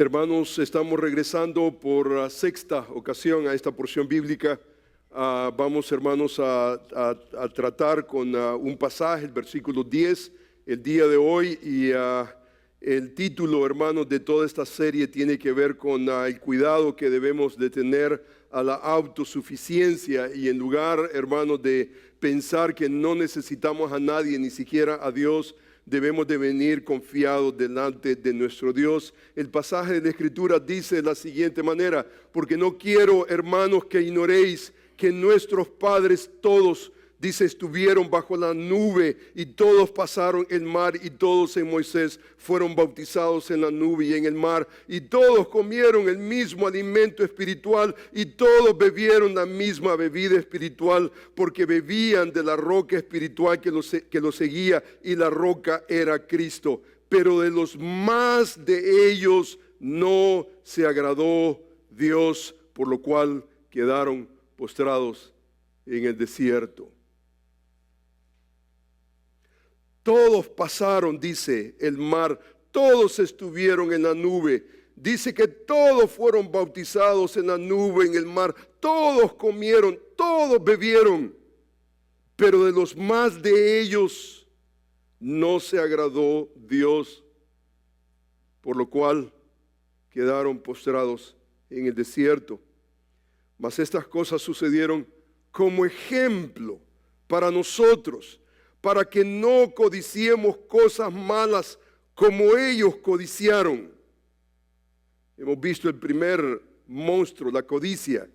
Hermanos, estamos regresando por sexta ocasión a esta porción bíblica. Vamos, hermanos, a tratar con un pasaje, el versículo 10, el día de hoy. Y el título, hermanos, de toda esta serie tiene que ver con el cuidado que debemos de tener a la autosuficiencia. Y en lugar, hermanos, de pensar que no necesitamos a nadie, ni siquiera a Dios, debemos de venir confiados delante de nuestro Dios. El pasaje de la Escritura dice de la siguiente manera: porque no quiero, hermanos, que ignoréis que nuestros padres todos, dice, estuvieron bajo la nube y todos pasaron el mar y todos en Moisés fueron bautizados en la nube y en el mar y todos comieron el mismo alimento espiritual y todos bebieron la misma bebida espiritual porque bebían de la roca espiritual que los seguía y la roca era Cristo. Pero de los más de ellos no se agradó Dios, por lo cual quedaron postrados en el desierto. Todos pasaron, dice, el mar, todos estuvieron en la nube. Dice que todos fueron bautizados en la nube, en el mar. Todos comieron, todos bebieron. Pero de los más de ellos no se agradó Dios, por lo cual quedaron postrados en el desierto. Mas estas cosas sucedieron como ejemplo para nosotros, para que no codiciemos cosas malas como ellos codiciaron. Hemos visto el primer monstruo, la codicia.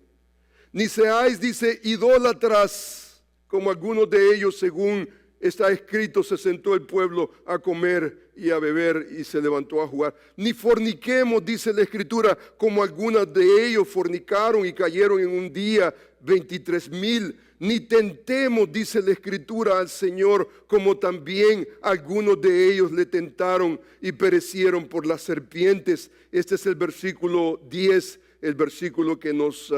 Ni seáis, dice, idólatras, como algunos de ellos, según está escrito, se sentó el pueblo a comer y a beber y se levantó a jugar. Ni forniquemos, dice la Escritura, como algunos de ellos fornicaron y cayeron en un día 23,000. Ni tentemos, dice la Escritura, al Señor, como también algunos de ellos le tentaron y perecieron por las serpientes. Este es el versículo 10, el versículo que nos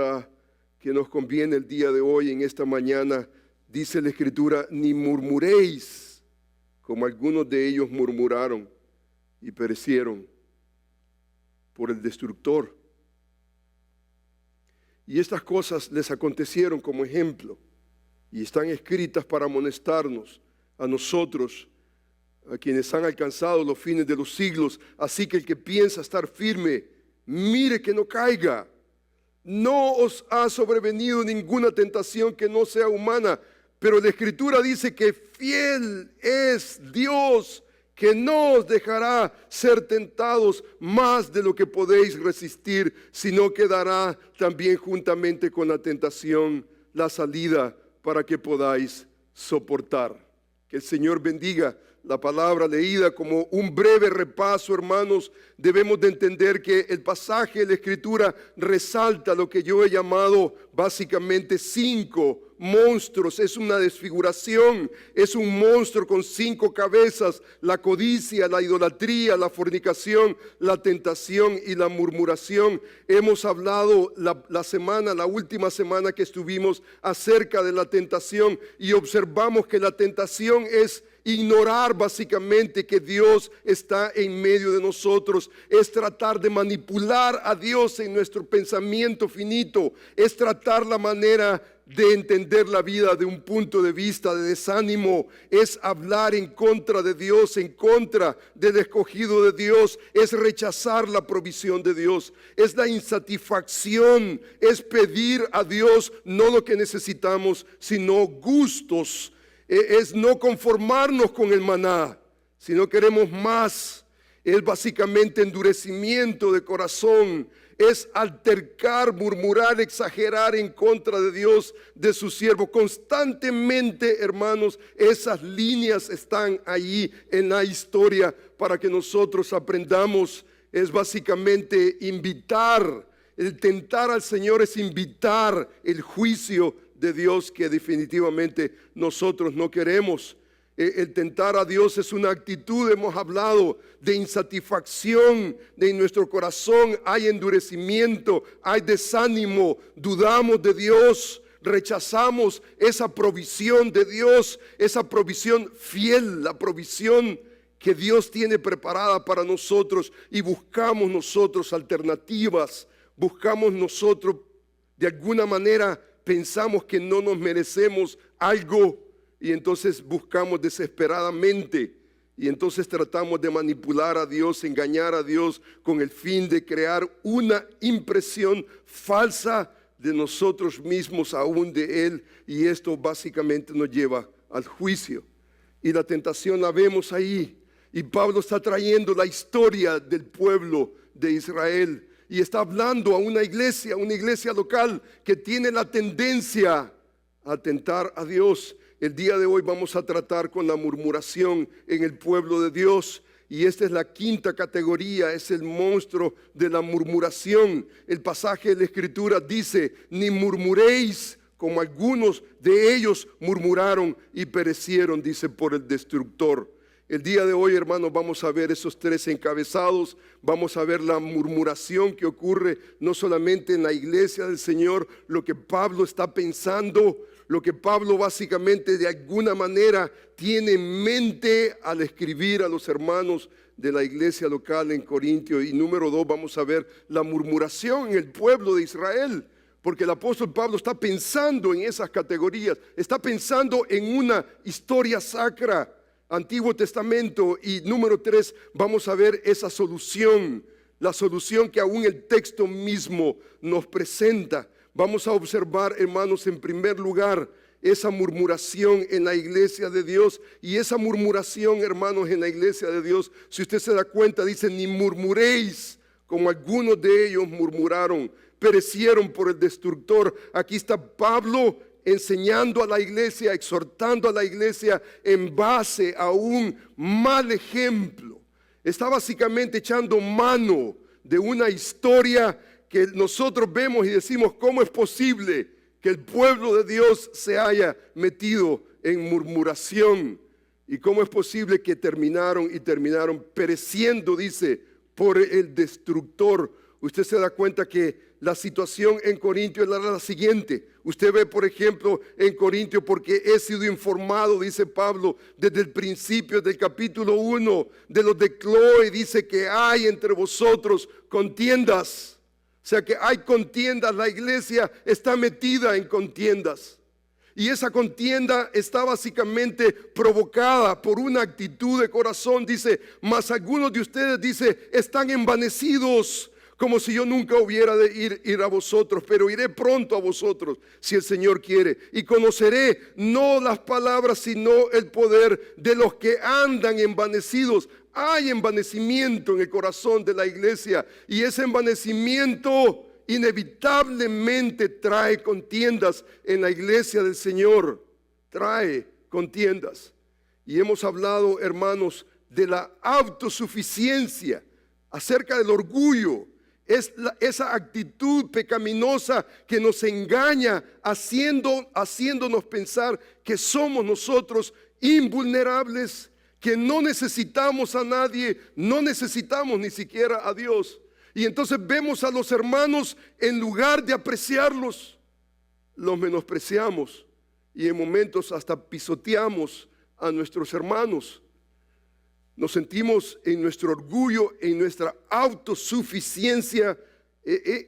conviene el día de hoy, en esta mañana. Dice la Escritura: ni murmuréis, como algunos de ellos murmuraron y perecieron por el destructor. Y estas cosas les acontecieron como ejemplo y están escritas para amonestarnos a nosotros, a quienes han alcanzado los fines de los siglos. Así que el que piensa estar firme, mire que no caiga. No os ha sobrevenido ninguna tentación que no sea humana, pero la Escritura dice que fiel es Dios, que no os dejará ser tentados más de lo que podéis resistir, sino que dará también juntamente con la tentación la salida para que podáis soportar. Que el Señor bendiga la palabra leída. Como un breve repaso, hermanos, debemos de entender que el pasaje de la Escritura resalta lo que yo he llamado básicamente 5 monstruos. Es una desfiguración, es un monstruo con 5 cabezas: la codicia, la idolatría, la fornicación, la tentación y la murmuración. Hemos hablado la última semana que estuvimos acerca de la tentación y observamos que la tentación es ignorar básicamente que Dios está en medio de nosotros, es tratar de manipular a Dios en nuestro pensamiento finito, es tratar la manera de entender la vida de un punto de vista de desánimo, es hablar en contra de Dios, en contra del escogido de Dios, es rechazar la provisión de Dios, es la insatisfacción, es pedir a Dios no lo que necesitamos, sino gustos. Es no conformarnos con el maná, sino queremos más. Es básicamente endurecimiento de corazón, es altercar, murmurar, exagerar en contra de Dios, de su siervo. Constantemente, hermanos, esas líneas están ahí en la historia para que nosotros aprendamos. Es básicamente invitar, el tentar al Señor es invitar el juicio de Dios que definitivamente nosotros no queremos. El tentar a Dios es una actitud, hemos hablado, de insatisfacción de nuestro corazón. Hay endurecimiento, hay desánimo, dudamos de Dios, rechazamos esa provisión de Dios, esa provisión fiel, la provisión que Dios tiene preparada para nosotros y buscamos nosotros alternativas, buscamos nosotros de alguna manera, pensamos que no nos merecemos algo y entonces buscamos desesperadamente y entonces tratamos de manipular a Dios, engañar a Dios con el fin de crear una impresión falsa de nosotros mismos, aún de Él, y esto básicamente nos lleva al juicio. Y la tentación la vemos ahí, y Pablo está trayendo la historia del pueblo de Israel y está hablando a una iglesia local que tiene la tendencia a tentar a Dios. El día de hoy vamos a tratar con la murmuración en el pueblo de Dios. Y esta es la quinta categoría, es el monstruo de la murmuración. El pasaje de la Escritura dice, ni murmuréis como algunos de ellos murmuraron y perecieron, dice, por el destructor. El día de hoy, hermanos, vamos a ver esos tres encabezados. Vamos a ver la murmuración que ocurre no solamente en la iglesia del Señor, lo que Pablo está pensando, lo que Pablo básicamente de alguna manera tiene en mente al escribir a los hermanos de la iglesia local en Corintio. Y número 2, vamos a ver la murmuración en el pueblo de Israel, porque el apóstol Pablo está pensando en esas categorías, está pensando en una historia sacra, Antiguo Testamento. Y número 3, vamos a ver esa solución, la solución que aún el texto mismo nos presenta. Vamos a observar, hermanos, en primer lugar, esa murmuración en la iglesia de Dios. Y esa murmuración, hermanos, en la iglesia de Dios, si usted se da cuenta, dice, ni murmuréis como algunos de ellos murmuraron, perecieron por el destructor. Aquí está Pablo enseñando a la iglesia, exhortando a la iglesia en base a un mal ejemplo. Está básicamente echando mano de una historia que nosotros vemos y decimos, ¿cómo es posible que el pueblo de Dios se haya metido en murmuración? ¿Y cómo es posible que terminaron pereciendo, dice, por el destructor? Usted se da cuenta que la situación en Corintio era la siguiente. Usted ve, por ejemplo, en Corintio, porque he sido informado, dice Pablo, desde el principio del capítulo 1 de los de Cloé, dice que hay entre vosotros contiendas. O sea que hay contiendas, la iglesia está metida en contiendas. Y esa contienda está básicamente provocada por una actitud de corazón. Dice, mas algunos de ustedes, dice, están envanecidos, como si yo nunca hubiera de ir a vosotros, pero iré pronto a vosotros, si el Señor quiere. Y conoceré no las palabras, sino el poder de los que andan envanecidos. Hay envanecimiento en el corazón de la iglesia, y ese envanecimiento inevitablemente trae contiendas en la iglesia del Señor. Trae contiendas. Y hemos hablado, hermanos, de la autosuficiencia, acerca del orgullo. Es esa actitud pecaminosa que nos engaña, haciéndonos pensar que somos nosotros invulnerables, que no necesitamos a nadie, no necesitamos ni siquiera a Dios. Y entonces vemos a los hermanos, en lugar de apreciarlos, los menospreciamos y en momentos hasta pisoteamos a nuestros hermanos. Nos sentimos en nuestro orgullo, en nuestra autosuficiencia,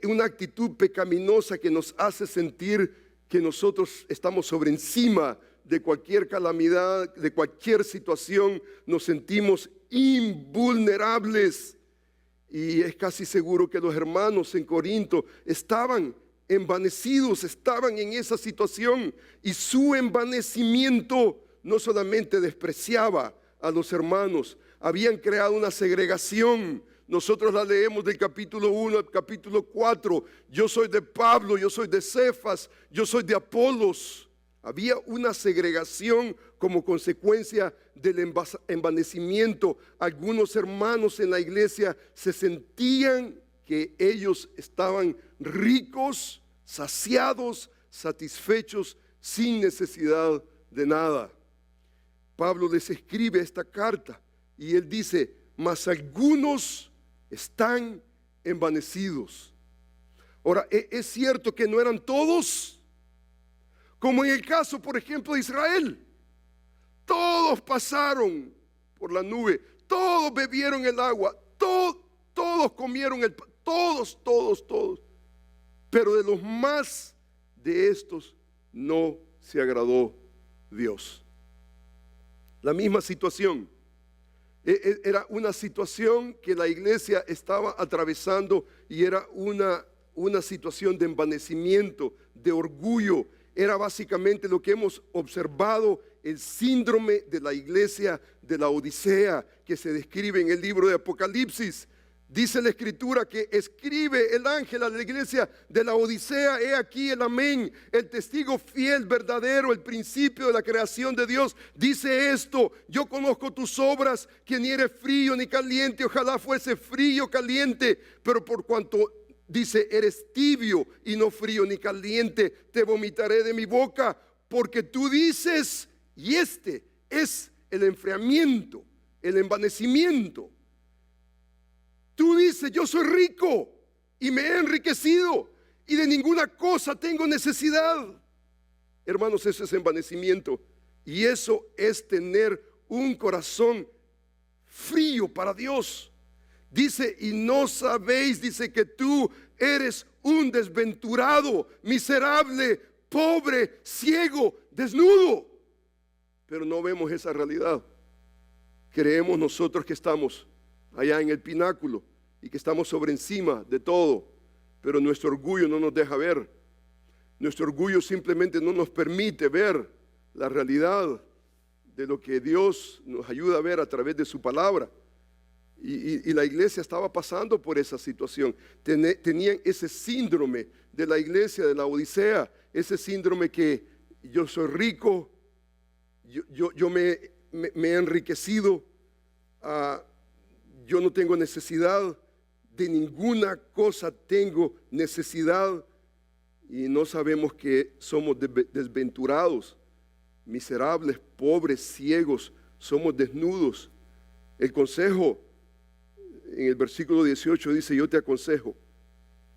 una actitud pecaminosa que nos hace sentir que nosotros estamos sobre encima de cualquier calamidad, de cualquier situación. Nos sentimos invulnerables. Y es casi seguro que los hermanos en Corinto estaban envanecidos, estaban en esa situación. Y su envanecimiento no solamente despreciaba a los hermanos, habían creado una segregación. Nosotros la leemos del capítulo 1 al capítulo 4. Yo soy de Pablo, yo soy de Cefas, yo soy de Apolos. Había una segregación como consecuencia del envanecimiento. Algunos hermanos en la iglesia se sentían que ellos estaban ricos, saciados, satisfechos, sin necesidad de nada. Pablo les escribe esta carta y él dice, mas algunos están envanecidos. Ahora, es cierto que no eran todos, como en el caso, por ejemplo, de Israel. Todos pasaron por la nube. Todos bebieron el agua, todos comieron el pan, todos. Pero de los más de estos no se agradó Dios. La misma situación. Era una situación que la iglesia estaba atravesando y era una situación de envanecimiento, de orgullo. Era básicamente lo que hemos observado, el síndrome de la iglesia de la Odisea, que se describe en el libro de Apocalipsis. Dice la escritura que escribe el ángel a la iglesia de la Odisea: he aquí el amén, el testigo fiel, verdadero, el principio de la creación de Dios. Dice esto: yo conozco tus obras, que ni eres frío ni caliente. Ojalá fuese frío o caliente, pero por cuanto dice eres tibio y no frío ni caliente, te vomitaré de mi boca. Porque tú dices, y este es el enfriamiento, el envanecimiento. Tú dices, yo soy rico y me he enriquecido y de ninguna cosa tengo necesidad. Hermanos, eso es envanecimiento, y eso es tener un corazón frío para Dios. Dice, y no sabéis, dice, que tú eres un desventurado, miserable, pobre, ciego, desnudo. Pero no vemos esa realidad. Creemos nosotros que estamos allá en el pináculo y que estamos sobre encima de todo, pero nuestro orgullo no nos deja ver. Nuestro orgullo simplemente no nos permite ver la realidad de lo que Dios nos ayuda a ver a través de su palabra. Y la iglesia estaba pasando por esa situación. Tenían ese síndrome de la iglesia de la Odisea, ese síndrome que yo soy rico, yo me he enriquecido, yo no tengo necesidad, de ninguna cosa tengo necesidad, y no sabemos que somos desventurados, miserables, pobres, ciegos, somos desnudos. El consejo en el versículo 18 dice: yo te aconsejo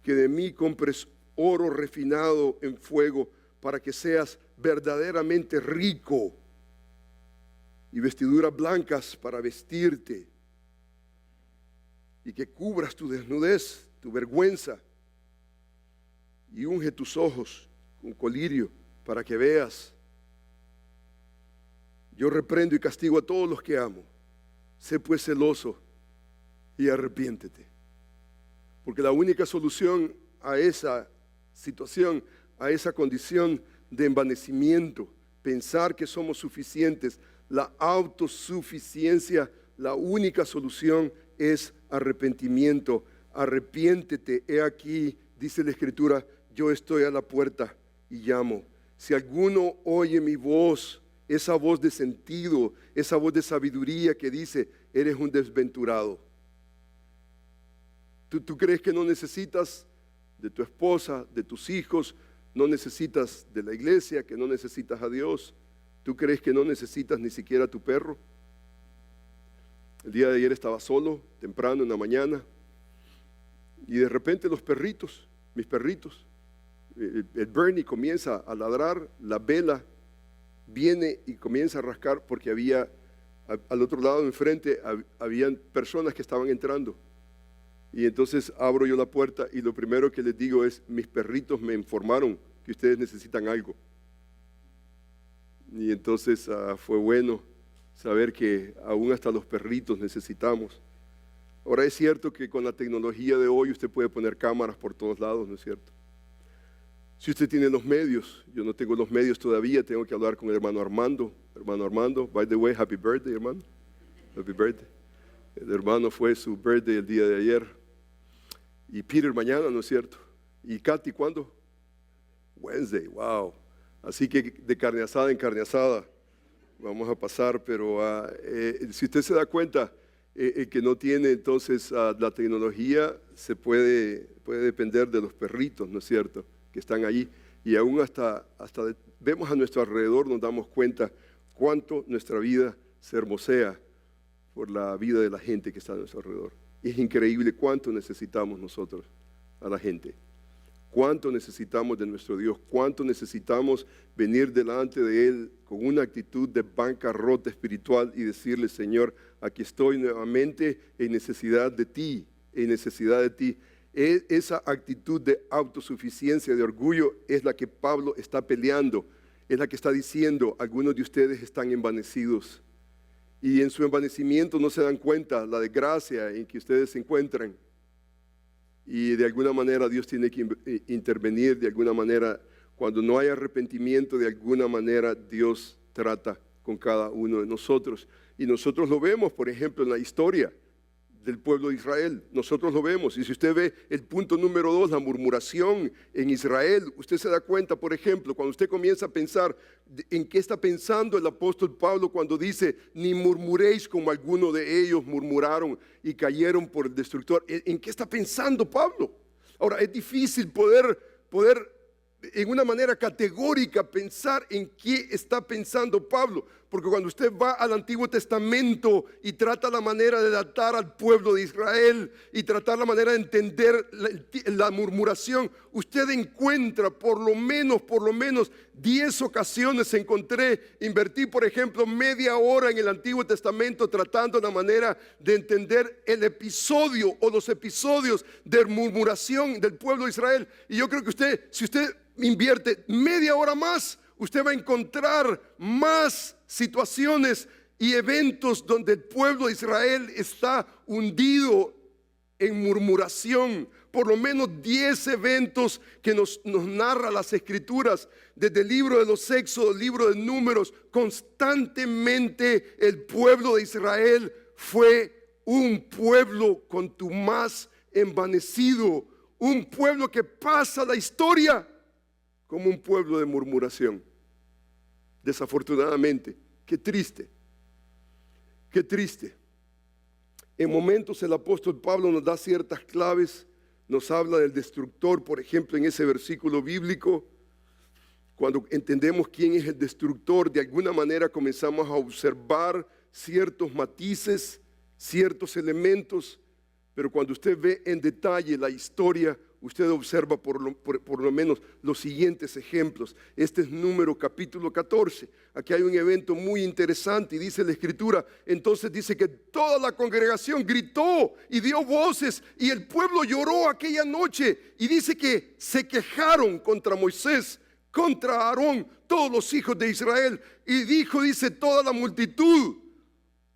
que de mí compres oro refinado en fuego, para que seas verdaderamente rico, y vestiduras blancas para vestirte, y que cubras tu desnudez, tu vergüenza, y unge tus ojos con colirio para que veas. Yo reprendo y castigo a todos los que amo. Sé pues celoso y arrepiéntete. Porque la única solución a esa situación, a esa condición de envanecimiento, pensar que somos suficientes, la autosuficiencia, la única solución es arrepentimiento. Arrepiéntete. He aquí, dice la Escritura, yo estoy a la puerta y llamo. Si alguno oye mi voz, esa voz de sentido, esa voz de sabiduría que dice, eres un desventurado. ¿Tú crees que no necesitas de tu esposa, de tus hijos, no necesitas de la iglesia, que no necesitas a Dios? ¿Tú crees que no necesitas ni siquiera a tu perro? El día de ayer estaba solo, temprano en la mañana, y de repente los perritos, mis perritos, el Bernie comienza a ladrar, la Bella viene y comienza a rascar, porque había, al otro lado enfrente, habían personas que estaban entrando. Y entonces abro yo la puerta y lo primero que les digo es: mis perritos me informaron que ustedes necesitan algo. Y entonces fue bueno saber que aún hasta los perritos necesitamos. Ahora, es cierto que con la tecnología de hoy usted puede poner cámaras por todos lados, ¿no es cierto? Si usted tiene los medios, yo no tengo los medios todavía, tengo que hablar con el hermano Armando. Hermano Armando, by the way, happy birthday, hermano. Happy birthday. El hermano fue su birthday el día de ayer. Y Peter mañana, ¿no es cierto? Y Katy, ¿cuándo? Wednesday, wow. Así que de carne asada en carne asada vamos a pasar, pero si usted se da cuenta, que no tiene entonces la tecnología, se puede depender de los perritos, ¿no es cierto?, que están allí. Y aún hasta vemos a nuestro alrededor, nos damos cuenta cuánto nuestra vida se hermosea por la vida de la gente que está a nuestro alrededor. Es increíble cuánto necesitamos nosotros a la gente. cuánto necesitamos de nuestro Dios, cuánto necesitamos venir delante de Él con una actitud de bancarrota espiritual y decirle: Señor, aquí estoy nuevamente en necesidad de ti, en necesidad de ti. Esa actitud de autosuficiencia, de orgullo, es la que Pablo está peleando, es la que está diciendo: algunos de ustedes están envanecidos y en su envanecimiento no se dan cuenta la desgracia en que ustedes se encuentran. Y de alguna manera Dios tiene que intervenir, de alguna manera, cuando no hay arrepentimiento, de alguna manera Dios trata con cada uno de nosotros. Y nosotros lo vemos, por ejemplo, en la historia del pueblo de Israel. Nosotros lo vemos. Y si usted ve el punto número 2, la murmuración en Israel, usted se da cuenta, por ejemplo, cuando usted comienza a pensar en qué está pensando el apóstol Pablo cuando dice: ni murmuréis como algunos de ellos murmuraron y cayeron por el destructor. ¿En qué está pensando Pablo? Ahora, es difícil poder en una manera categórica pensar en qué está pensando Pablo, porque cuando usted va al Antiguo Testamento y trata la manera de datar al pueblo de Israel y tratar la manera de entender la murmuración, usted encuentra por lo menos 10 ocasiones invertí por ejemplo media hora en el Antiguo Testamento tratando la manera de entender el episodio o los episodios de murmuración del pueblo de Israel. Y yo creo que si usted invierte media hora más, usted va a encontrar más situaciones y eventos donde el pueblo de Israel está hundido en murmuración. Por lo menos 10 eventos que nos narra las Escrituras, desde el libro de los Éxodos, el libro de Números. Constantemente el pueblo de Israel fue un pueblo contumaz, envanecido, un pueblo que pasa la historia como un pueblo de murmuración. Desafortunadamente, qué triste, qué triste. En momentos el apóstol Pablo nos da ciertas claves, nos habla del destructor, por ejemplo, en ese versículo bíblico. Cuando entendemos quién es el destructor, de alguna manera comenzamos a observar ciertos matices, ciertos elementos, pero cuando usted ve en detalle la historia, usted observa por lo menos los siguientes ejemplos. Este es Número capítulo 14. Aquí hay un evento muy interesante y dice la Escritura, entonces dice que toda la congregación gritó y dio voces y el pueblo lloró aquella noche. Y dice que se quejaron contra Moisés, contra Aarón, todos los hijos de Israel. Y dice toda la multitud: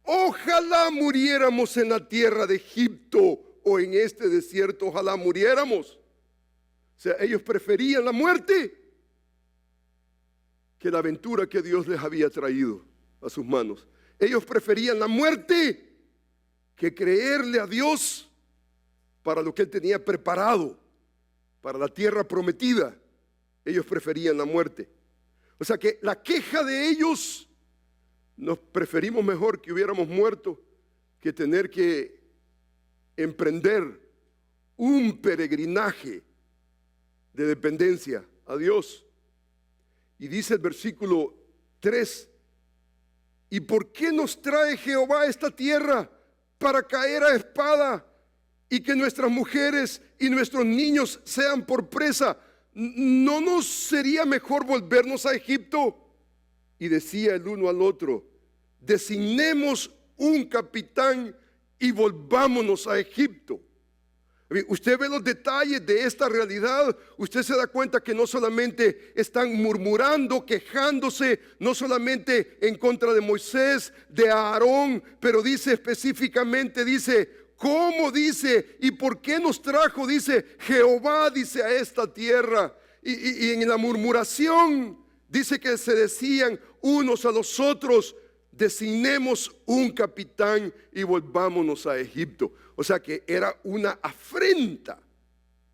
ojalá muriéramos en la tierra de Egipto o en este desierto, ojalá muriéramos. O sea, ellos preferían la muerte que la aventura que Dios les había traído a sus manos. Ellos preferían la muerte que creerle a Dios para lo que Él tenía preparado, para la tierra prometida. Ellos preferían la muerte. O sea que la queja de ellos: nos preferimos mejor que hubiéramos muerto que tener que emprender un peregrinaje de dependencia a Dios. Y dice el versículo 3: ¿y por qué nos trae Jehová a esta tierra para caer a espada y que nuestras mujeres y nuestros niños sean por presa? ¿No nos sería mejor volvernos a Egipto? Y decía el uno al otro: designemos un capitán y volvámonos a Egipto. Usted ve los detalles de esta realidad, usted se da cuenta que no solamente están murmurando, quejándose, no solamente en contra de Moisés, de Aarón, pero dice específicamente, dice, ¿cómo? Dice, ¿y por qué nos trajo? Dice, Jehová, dice, a esta tierra. Y en la murmuración dice que se decían unos a los otros: designemos un capitán y volvámonos a Egipto. O sea que era una afrenta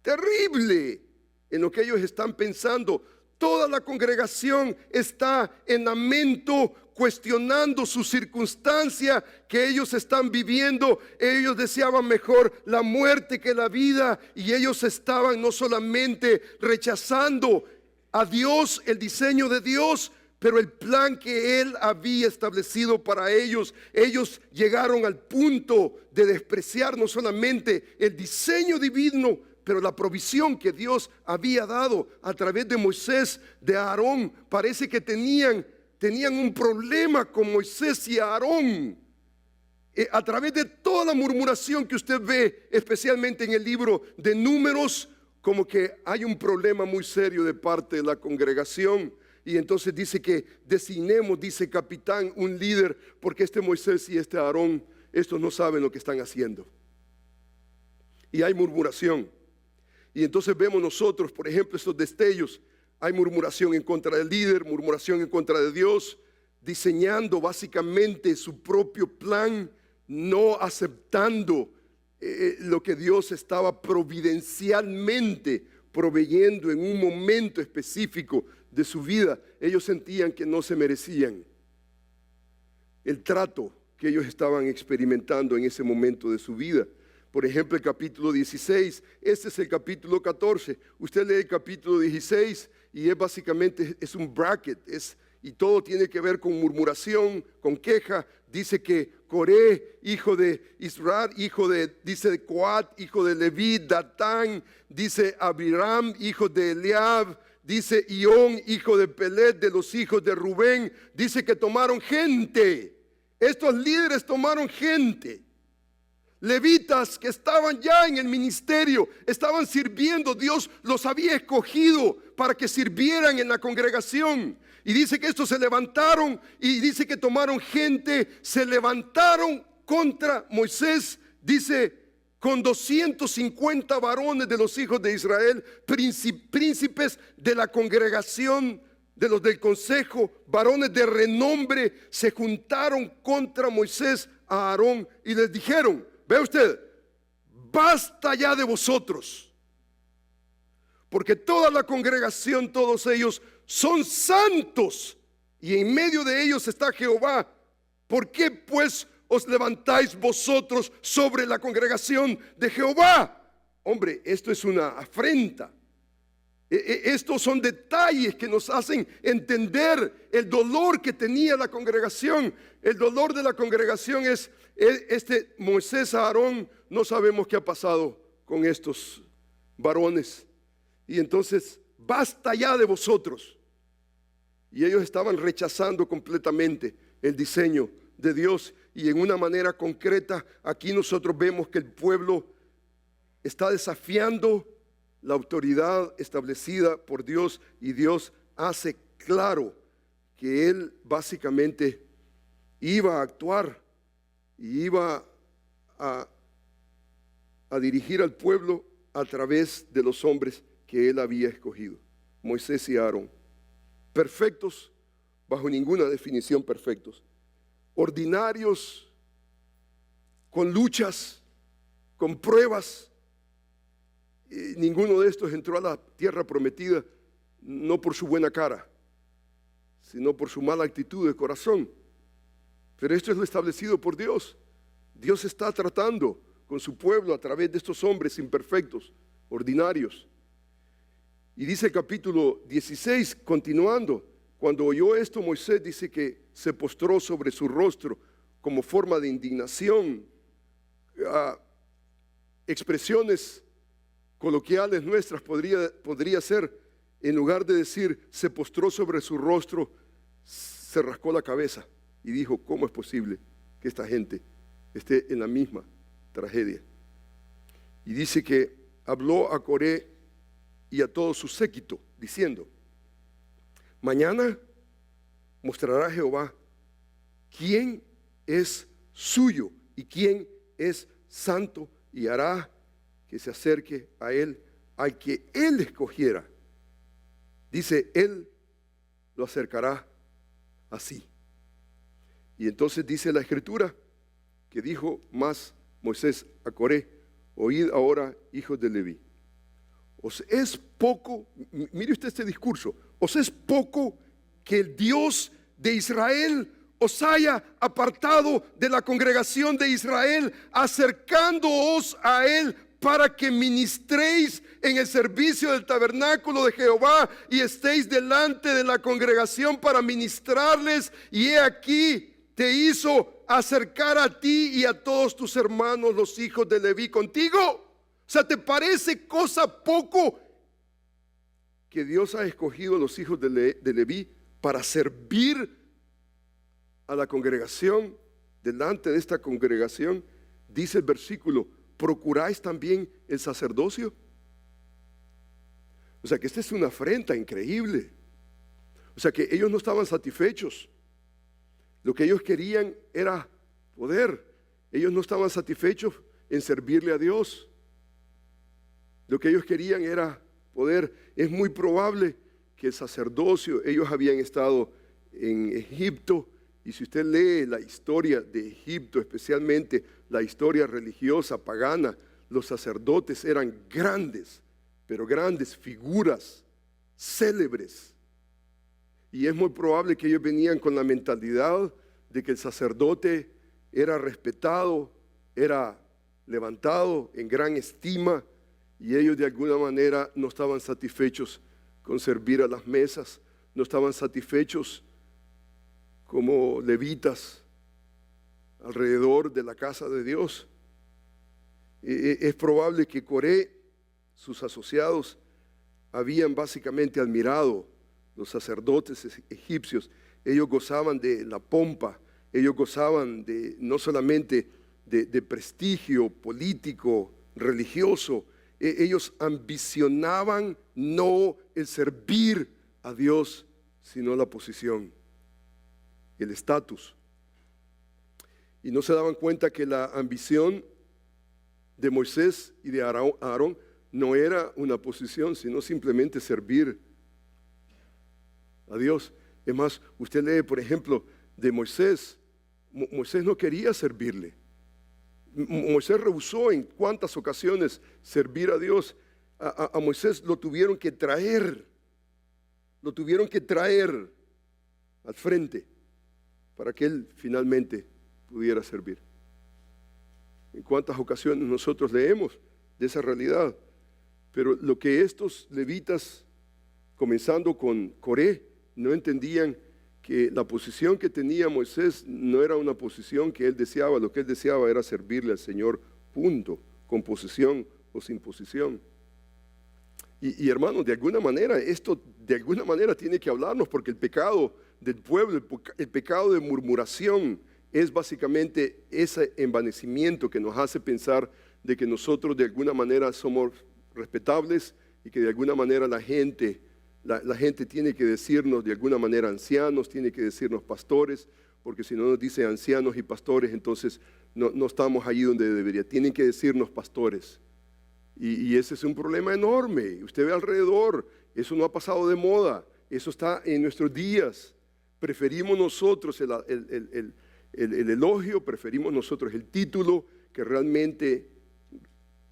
terrible en lo que ellos están pensando. Toda la congregación está en lamento, cuestionando su circunstancia que ellos están viviendo. Ellos deseaban mejor la muerte que la vida, y ellos estaban no solamente rechazando a Dios, el diseño de Dios, pero el plan que Él había establecido para ellos. Ellos llegaron al punto de despreciar no solamente el diseño divino, pero la provisión que Dios había dado a través de Moisés, de Aarón, parece que tenían un problema con Moisés y Aarón. A través de toda la murmuración que usted ve, especialmente en el libro de Números, como que hay un problema muy serio de parte de la congregación. Y entonces dice que designemos, dice capitán, un líder, porque este Moisés y este Aarón, estos no saben lo que están haciendo. Y hay murmuración. Y entonces vemos nosotros, por ejemplo, estos destellos. Hay murmuración en contra del líder, murmuración en contra de Dios, diseñando básicamente su propio plan, no aceptando lo que Dios estaba providencialmente proveyendo en un momento específico de su vida. Ellos sentían que no se merecían el trato que ellos estaban experimentando en ese momento de su vida. Por ejemplo, el capítulo 16, este es el capítulo 14. Usted lee el capítulo 16 y es básicamente un bracket, y todo tiene que ver con murmuración, con queja. Dice que Coré, hijo de Israel, dice de Coat, hijo de Leví, Datán, dice Abiram, hijo de Eliab, dice Ión, hijo de Pelet, de los hijos de Rubén. Dice que tomaron gente. Estos líderes tomaron gente. Levitas que estaban ya en el ministerio, estaban sirviendo. Dios los había escogido para que sirvieran en la congregación. Y dice que estos se levantaron, y dice que tomaron gente, se levantaron contra Moisés, dice, con 250 varones de los hijos de Israel, príncipes de la congregación, de los del consejo, varones de renombre, se juntaron contra Moisés, a Aarón, y les dijeron: ve usted, basta ya de vosotros, porque toda la congregación, todos ellos son santos, y en medio de ellos está Jehová. ¿Por qué pues os levantáis vosotros sobre la congregación de Jehová? Hombre, esto es una afrenta. Estos son detalles que nos hacen entender el dolor que tenía la congregación. El dolor de la congregación es este Moisés, Aarón. No sabemos qué ha pasado con estos varones. Y entonces, basta ya de vosotros. Y ellos estaban rechazando completamente el diseño de Dios. Y en una manera concreta, aquí nosotros vemos que el pueblo está desafiando la autoridad establecida por Dios, y Dios hace claro que Él básicamente iba a actuar y iba a dirigir al pueblo a través de los hombres que Él había escogido, Moisés y Aarón. Perfectos, bajo ninguna definición perfectos, ordinarios, con luchas, con pruebas. Ninguno de estos entró a la tierra prometida no por su buena cara, sino por su mala actitud de corazón. Pero esto es lo establecido por Dios. Dios está tratando con su pueblo a través de estos hombres imperfectos, ordinarios. Y dice el capítulo 16, continuando: cuando oyó esto, Moisés, dice que se postró sobre su rostro como forma de indignación. Expresiones coloquiales nuestras podría ser, en lugar de decir se postró sobre su rostro, se rascó la cabeza y dijo: ¿cómo es posible que esta gente esté en la misma tragedia? Y dice que habló a Coré y a todo su séquito, diciendo: mañana mostrará Jehová quién es suyo y quién es santo, y hará que se acerque a Él al que Él escogiera. Dice: Él lo acercará así. Y entonces dice la Escritura que dijo más Moisés a Coré: oíd ahora, hijos de Leví, os es poco, mire usted este discurso, os es poco que el Dios de Israel os haya apartado de la congregación de Israel, acercándoos a Él para que ministréis en el servicio del tabernáculo de Jehová y estéis delante de la congregación para ministrarles. Y he aquí, te hizo acercar a ti y a todos tus hermanos, los hijos de Leví, contigo. O sea, ¿te parece cosa poco que Dios ha escogido a los hijos de Leví para servir a la congregación? Delante de esta congregación, dice el versículo, ¿procuráis también el sacerdocio? O sea que esta es una afrenta increíble. O sea que ellos no estaban satisfechos. Lo que ellos querían era poder. Ellos no estaban satisfechos en servirle a Dios. Lo que ellos querían era poder. Es muy probable que el sacerdocio, ellos habían estado en Egipto, y si usted lee la historia de Egipto, especialmente la historia religiosa pagana, los sacerdotes eran grandes, pero grandes figuras, célebres. Y es muy probable que ellos venían con la mentalidad de que el sacerdote era respetado, era levantado en gran estima, y ellos de alguna manera no estaban satisfechos con servir a las mesas, no estaban satisfechos como levitas alrededor de la casa de Dios. Es probable que Coré, sus asociados, habían básicamente admirado los sacerdotes egipcios. Ellos gozaban de la pompa, ellos gozaban de no solamente de prestigio político, religioso. Ellos ambicionaban no el servir a Dios, sino la posición, el estatus. Y no se daban cuenta que la ambición de Moisés y de Aarón no era una posición, sino simplemente servir a Dios. Es más, usted lee, por ejemplo, de Moisés. Moisés no quería servirle. Moisés rehusó en cuántas ocasiones servir a Dios. A Moisés lo tuvieron que traer al frente para que él finalmente pudiera servir. En cuántas ocasiones nosotros leemos de esa realidad. Pero lo que estos levitas, comenzando con Coré, no entendían, que la posición que tenía Moisés no era una posición que él deseaba. Lo que él deseaba era servirle al Señor, punto, con posición o sin posición. Y hermanos, de alguna manera, esto de alguna manera tiene que hablarnos, porque el pecado del pueblo, el pecado de murmuración, es básicamente ese envanecimiento que nos hace pensar de que nosotros de alguna manera somos respetables, y que de alguna manera la gente tiene que decirnos de alguna manera ancianos, tiene que decirnos pastores, porque si no nos dice ancianos y pastores, entonces no estamos allí donde debería. Tienen que decirnos pastores. Y ese es un problema enorme. Usted ve alrededor, eso no ha pasado de moda, eso está en nuestros días. Preferimos nosotros el elogio, preferimos nosotros el título, que realmente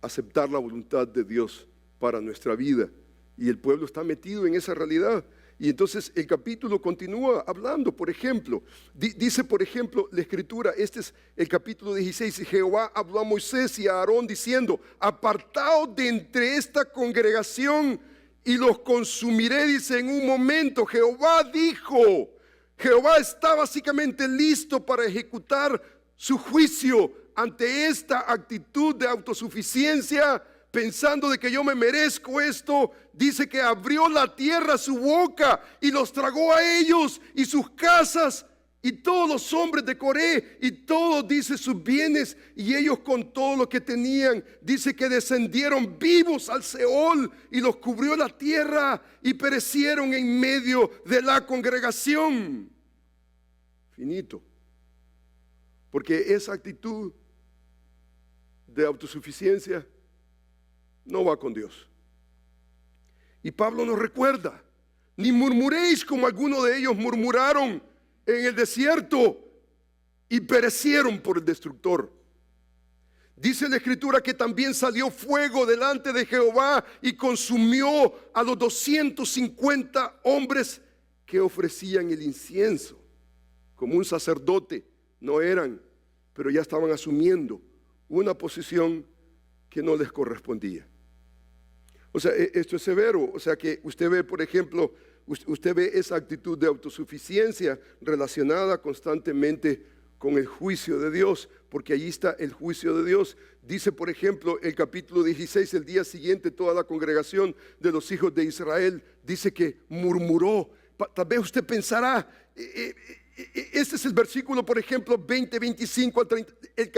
aceptar la voluntad de Dios para nuestra vida. Y el pueblo está metido en esa realidad. Y entonces el capítulo continúa hablando. Por ejemplo, dice por ejemplo la escritura, este es el capítulo 16, y Jehová habló a Moisés y a Aarón diciendo: apartaos de entre esta congregación y los consumiré. Dice, en un momento Jehová dijo, Jehová está básicamente listo para ejecutar su juicio ante esta actitud de autosuficiencia, pensando de que yo me merezco esto. Dice que abrió la tierra su boca y los tragó a ellos y sus casas y todos los hombres de Coré y todos, dice, sus bienes, y ellos con todo lo que tenían. Dice que descendieron vivos al Seol y los cubrió la tierra y perecieron en medio de la congregación. Finito. Porque esa actitud de autosuficiencia no va con Dios. Y Pablo nos recuerda: ni murmuréis como algunos de ellos murmuraron en el desierto y perecieron por el destructor. Dice la escritura que también salió fuego delante de Jehová y consumió a los 250 hombres que ofrecían el incienso. Como un sacerdote no eran, pero ya estaban asumiendo una posición que no les correspondía. O sea, esto es severo. O sea que usted ve, por ejemplo, usted ve esa actitud de autosuficiencia relacionada constantemente con el juicio de Dios. porque allí está el juicio de Dios. Dice, por ejemplo, el capítulo 16, el día siguiente toda la congregación de los hijos de Israel dice que murmuró. Tal vez usted pensará, este es el versículo, por ejemplo, 20, 25 al 30. El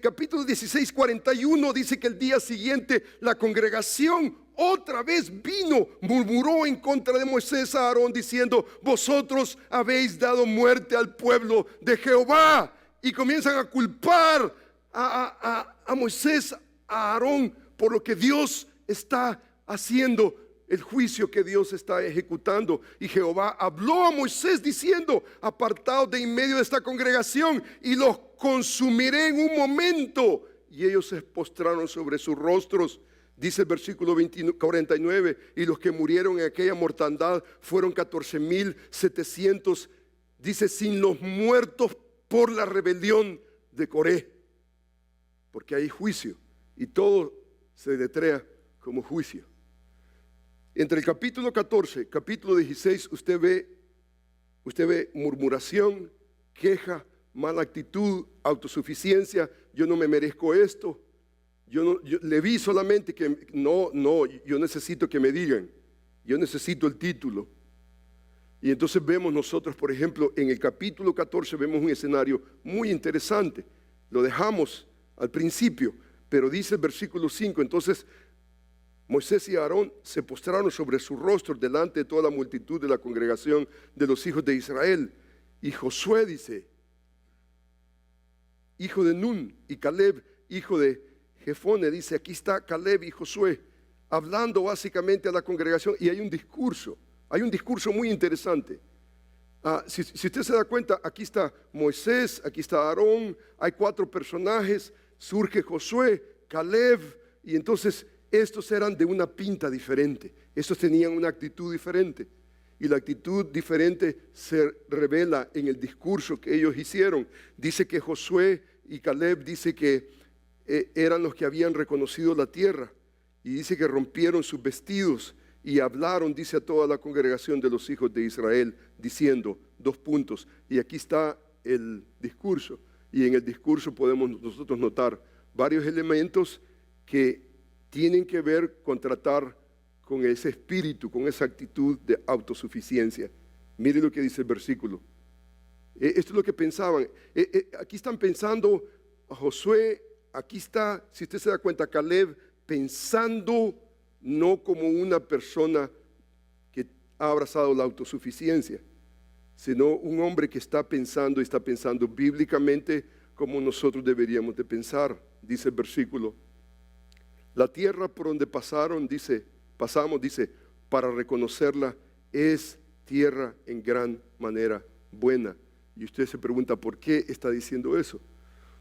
capítulo 16, 41 dice que el día siguiente la congregación otra vez vino, murmuró en contra de Moisés a Aarón diciendo: vosotros habéis dado muerte al pueblo de Jehová. Y comienzan a culpar a Moisés, a Aarón, por lo que Dios está haciendo, el juicio que Dios está ejecutando. Y Jehová habló a Moisés diciendo: apartaos de en medio de esta congregación y los consumiré en un momento. Y ellos se postraron sobre sus rostros. Dice el versículo 49, y los que murieron en aquella mortandad fueron 14,700, dice, sin los muertos por la rebelión de Coré. Porque hay juicio, y todo se deletrea como juicio. Entre el capítulo 14, capítulo 16, usted ve murmuración, queja, mala actitud, autosuficiencia. Yo no me merezco esto. Yo le vi solamente que yo necesito que me digan, yo necesito el título. Y entonces vemos nosotros, por ejemplo, en el capítulo 14 vemos un escenario muy interesante. Lo dejamos al principio, pero dice el versículo 5, entonces Moisés y Aarón se postraron sobre sus rostros delante de toda la multitud de la congregación de los hijos de Israel. Y Josué, dice, hijo de Nun, y Caleb, hijo de Jefone, dice, aquí está Caleb y Josué hablando básicamente a la congregación, y hay un discurso muy interesante. Si usted se da cuenta, aquí está Moisés, aquí está Aarón, hay 4 personajes, surge Josué, Caleb, y entonces estos eran de una pinta diferente, estos tenían una actitud diferente, y la actitud diferente se revela en el discurso que ellos hicieron. Dice que Josué y Caleb, dice que eran los que habían reconocido la tierra, y dice que rompieron sus vestidos y hablaron, dice, a toda la congregación de los hijos de Israel, diciendo, 2 puntos, y aquí está el discurso, y en el discurso podemos nosotros notar varios elementos que tienen que ver con tratar con ese espíritu, con esa actitud de autosuficiencia. Mire lo que dice el versículo. Esto es lo que pensaban. Aquí están pensando a Josué. Aquí está, si usted se da cuenta, Caleb pensando no como una persona que ha abrazado la autosuficiencia, sino un hombre que está pensando y está pensando bíblicamente como nosotros deberíamos de pensar. Dice el versículo, la tierra por donde pasamos, dice, para reconocerla, es tierra en gran manera buena. Y usted se pregunta, ¿por qué está diciendo eso?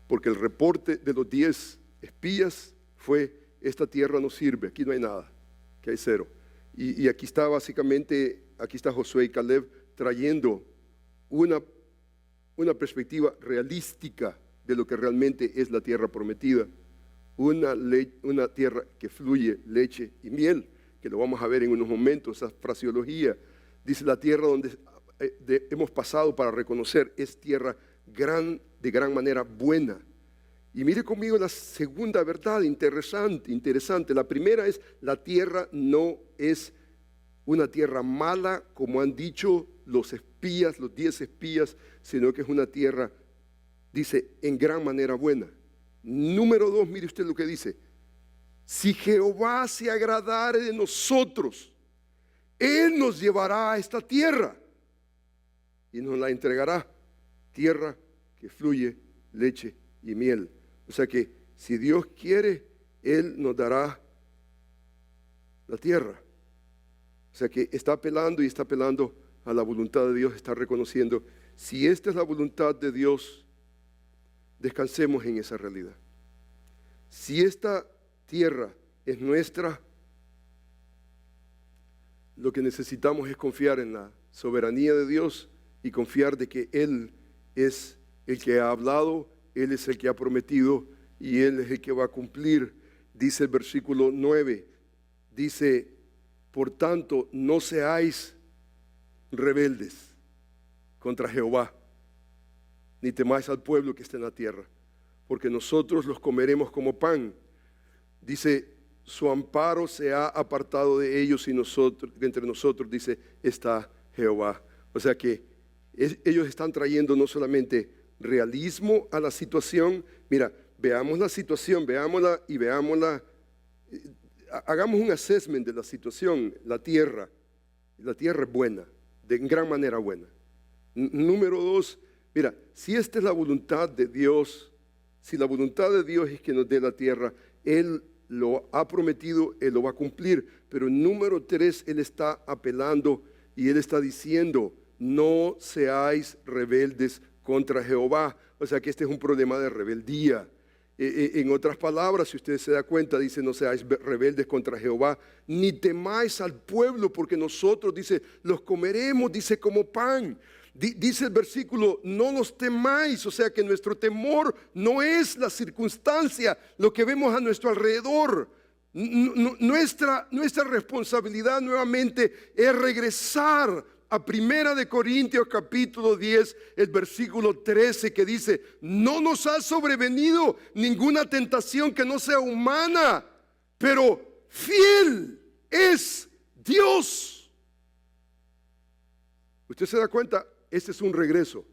Porque el reporte de los 10 espías fue: esta tierra no sirve, aquí no hay nada, que hay 0. Y aquí está básicamente, aquí está Josué y Caleb trayendo una perspectiva realística de lo que realmente es la tierra prometida. Una tierra que fluye leche y miel, que lo vamos a ver en unos momentos, esa fraseología. Dice, la tierra donde hemos pasado para reconocer es tierra de gran manera buena. Y mire conmigo la segunda verdad interesante. La primera es, la tierra no es una tierra mala, como han dicho los espías, los 10 espías, sino que es una tierra, dice, en gran manera buena. Número 2, mire usted lo que dice: si Jehová se agradare de nosotros, Él nos llevará a esta tierra y nos la entregará, tierra que fluye leche y miel. O sea que si Dios quiere, Él nos dará la tierra. O sea que está apelando a la voluntad de Dios, está reconociendo, si esta es la voluntad de Dios, descansemos en esa realidad. Si esta tierra es nuestra, lo que necesitamos es confiar en la soberanía de Dios y confiar de que Él es el que ha hablado, Él es el que ha prometido y Él es el que va a cumplir. Dice el versículo 9, dice, por tanto, no seáis rebeldes contra Jehová, ni temáis al pueblo que está en la tierra, porque nosotros los comeremos como pan. Dice, su amparo se ha apartado de ellos y nosotros, entre nosotros, dice, está Jehová. O sea que ellos están trayendo no solamente realismo a la situación. Mira, veamos la situación, veámosla y veámosla. Hagamos un assessment de la situación. La tierra es buena, en gran manera buena. Número 2, mira, si esta es la voluntad de Dios, si la voluntad de Dios es que nos dé la tierra, Él lo ha prometido, Él lo va a cumplir. Pero número 3, Él está apelando y Él está diciendo, no seáis rebeldes contra Jehová. O sea que este es un problema de rebeldía. En otras palabras, si usted se da cuenta, dice, no seáis rebeldes contra Jehová, ni temáis al pueblo, porque nosotros, dice, los comeremos, dice, como pan. Dice el versículo, no los temáis. O sea que nuestro temor no es la circunstancia, lo que vemos a nuestro alrededor. Nuestra responsabilidad nuevamente es regresar a Primera de Corintios capítulo 10, el versículo 13, que dice, no nos ha sobrevenido ninguna tentación que no sea humana, pero fiel es Dios. ¿Usted se da cuenta? Este es un regreso.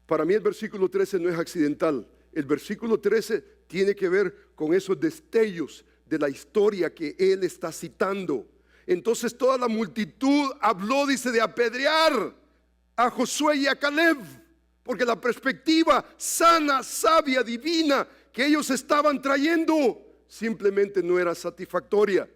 Para mí el versículo 13 no es accidental. El versículo 13 tiene que ver con esos destellos de la historia que él está citando. Entonces toda la multitud habló, dice, de apedrear a Josué y a Caleb, porque la perspectiva sana, sabia, divina que ellos estaban trayendo simplemente no era satisfactoria.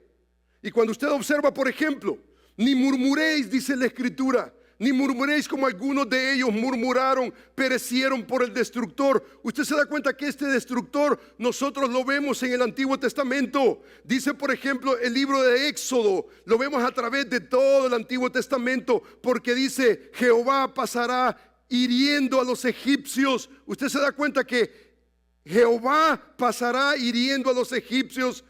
Y cuando usted observa, por ejemplo, ni murmuréis, dice la Escritura, ni murmuréis como algunos de ellos murmuraron, perecieron por el destructor. Usted se da cuenta que este destructor nosotros lo vemos en el Antiguo Testamento. Dice, por ejemplo, el libro de Éxodo, lo vemos a través de todo el Antiguo Testamento, porque dice, Jehová pasará hiriendo a los egipcios. Usted se da cuenta que Jehová pasará hiriendo a los egipcios.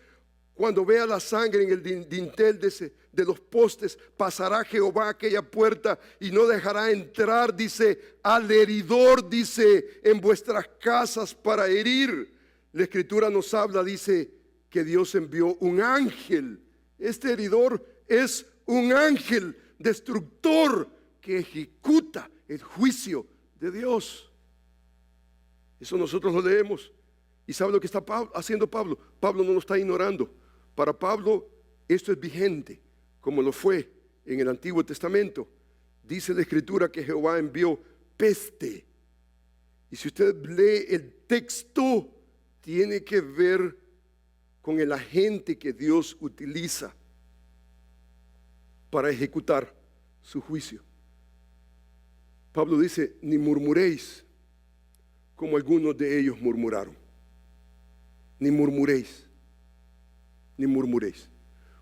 Cuando vea la sangre en el dintel de los postes, pasará Jehová aquella puerta y no dejará entrar, dice, al heridor, dice, en vuestras casas para herir. La Escritura nos habla, dice, que Dios envió un ángel. Este heridor es un ángel destructor que ejecuta el juicio de Dios. Eso nosotros lo leemos. ¿Y sabe lo que está haciendo Pablo? Pablo no lo está ignorando. Para Pablo esto es vigente, como lo fue en el Antiguo Testamento. Dice la Escritura que Jehová envió peste. Y si usted lee el texto, tiene que ver con el agente que Dios utiliza para ejecutar su juicio. Pablo dice, ni murmuréis como algunos de ellos murmuraron. Ni murmuréis. Ni murmuréis.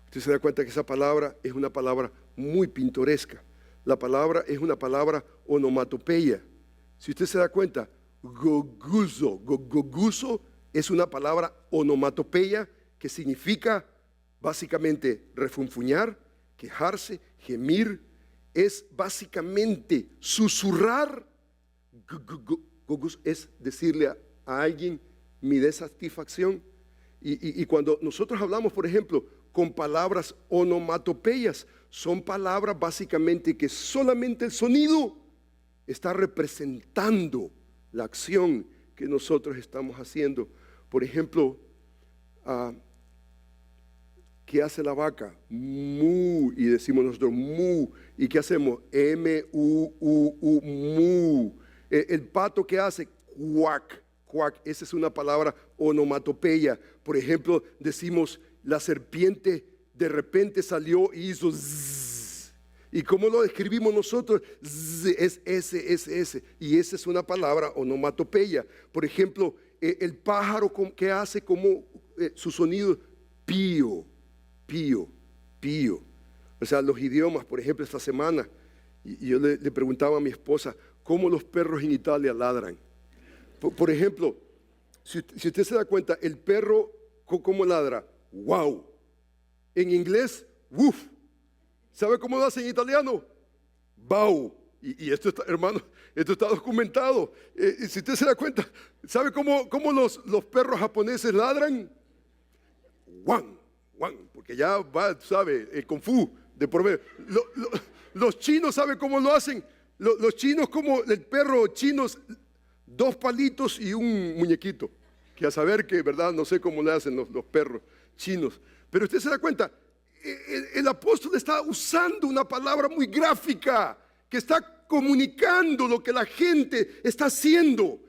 Usted se da cuenta que esa palabra es una palabra muy pintoresca. La palabra es una palabra onomatopeya. Si usted se da cuenta, goguso es una palabra onomatopeya que significa básicamente refunfuñar, quejarse, gemir. Es básicamente susurrar. Es decirle a alguien mi desatisfacción. Y cuando nosotros hablamos, por ejemplo, con palabras onomatopeyas, son palabras básicamente que solamente el sonido está representando la acción que nosotros estamos haciendo. Por ejemplo, ¿qué hace la vaca? Mu, y decimos nosotros mu. ¿Y qué hacemos? M-U-U-U, mu. El pato, ¿qué hace? Cuac. Cuac, esa es una palabra onomatopeya. Por ejemplo, decimos, la serpiente de repente salió y hizo zzz. ¿Y cómo lo describimos nosotros? Zzz, es S. Y esa es una palabra onomatopeya. Por ejemplo, el pájaro, ¿qué hace? Como su sonido, pío, pío, pío. O sea, los idiomas, por ejemplo, esta semana, y yo le preguntaba a mi esposa, ¿cómo los perros en Italia ladran? Por ejemplo, si usted se da cuenta, el perro, ¿cómo ladra? Wow. En inglés, woof. ¿Sabe cómo lo hace en italiano? Bau. Y esto está, hermano, Esto está documentado. Si usted se da cuenta, ¿sabe cómo los perros japoneses ladran? Guan, guan, porque ya va, ¿sabe? El Kung Fu de por medio. Los chinos, ¿sabe cómo lo hacen? Los chinos, como el perro chinos, 2 palitos y un muñequito. Que a saber que, ¿verdad? No sé cómo le hacen los perros chinos. Pero usted se da cuenta, el apóstol está usando una palabra muy gráfica, que está comunicando lo que la gente está haciendo.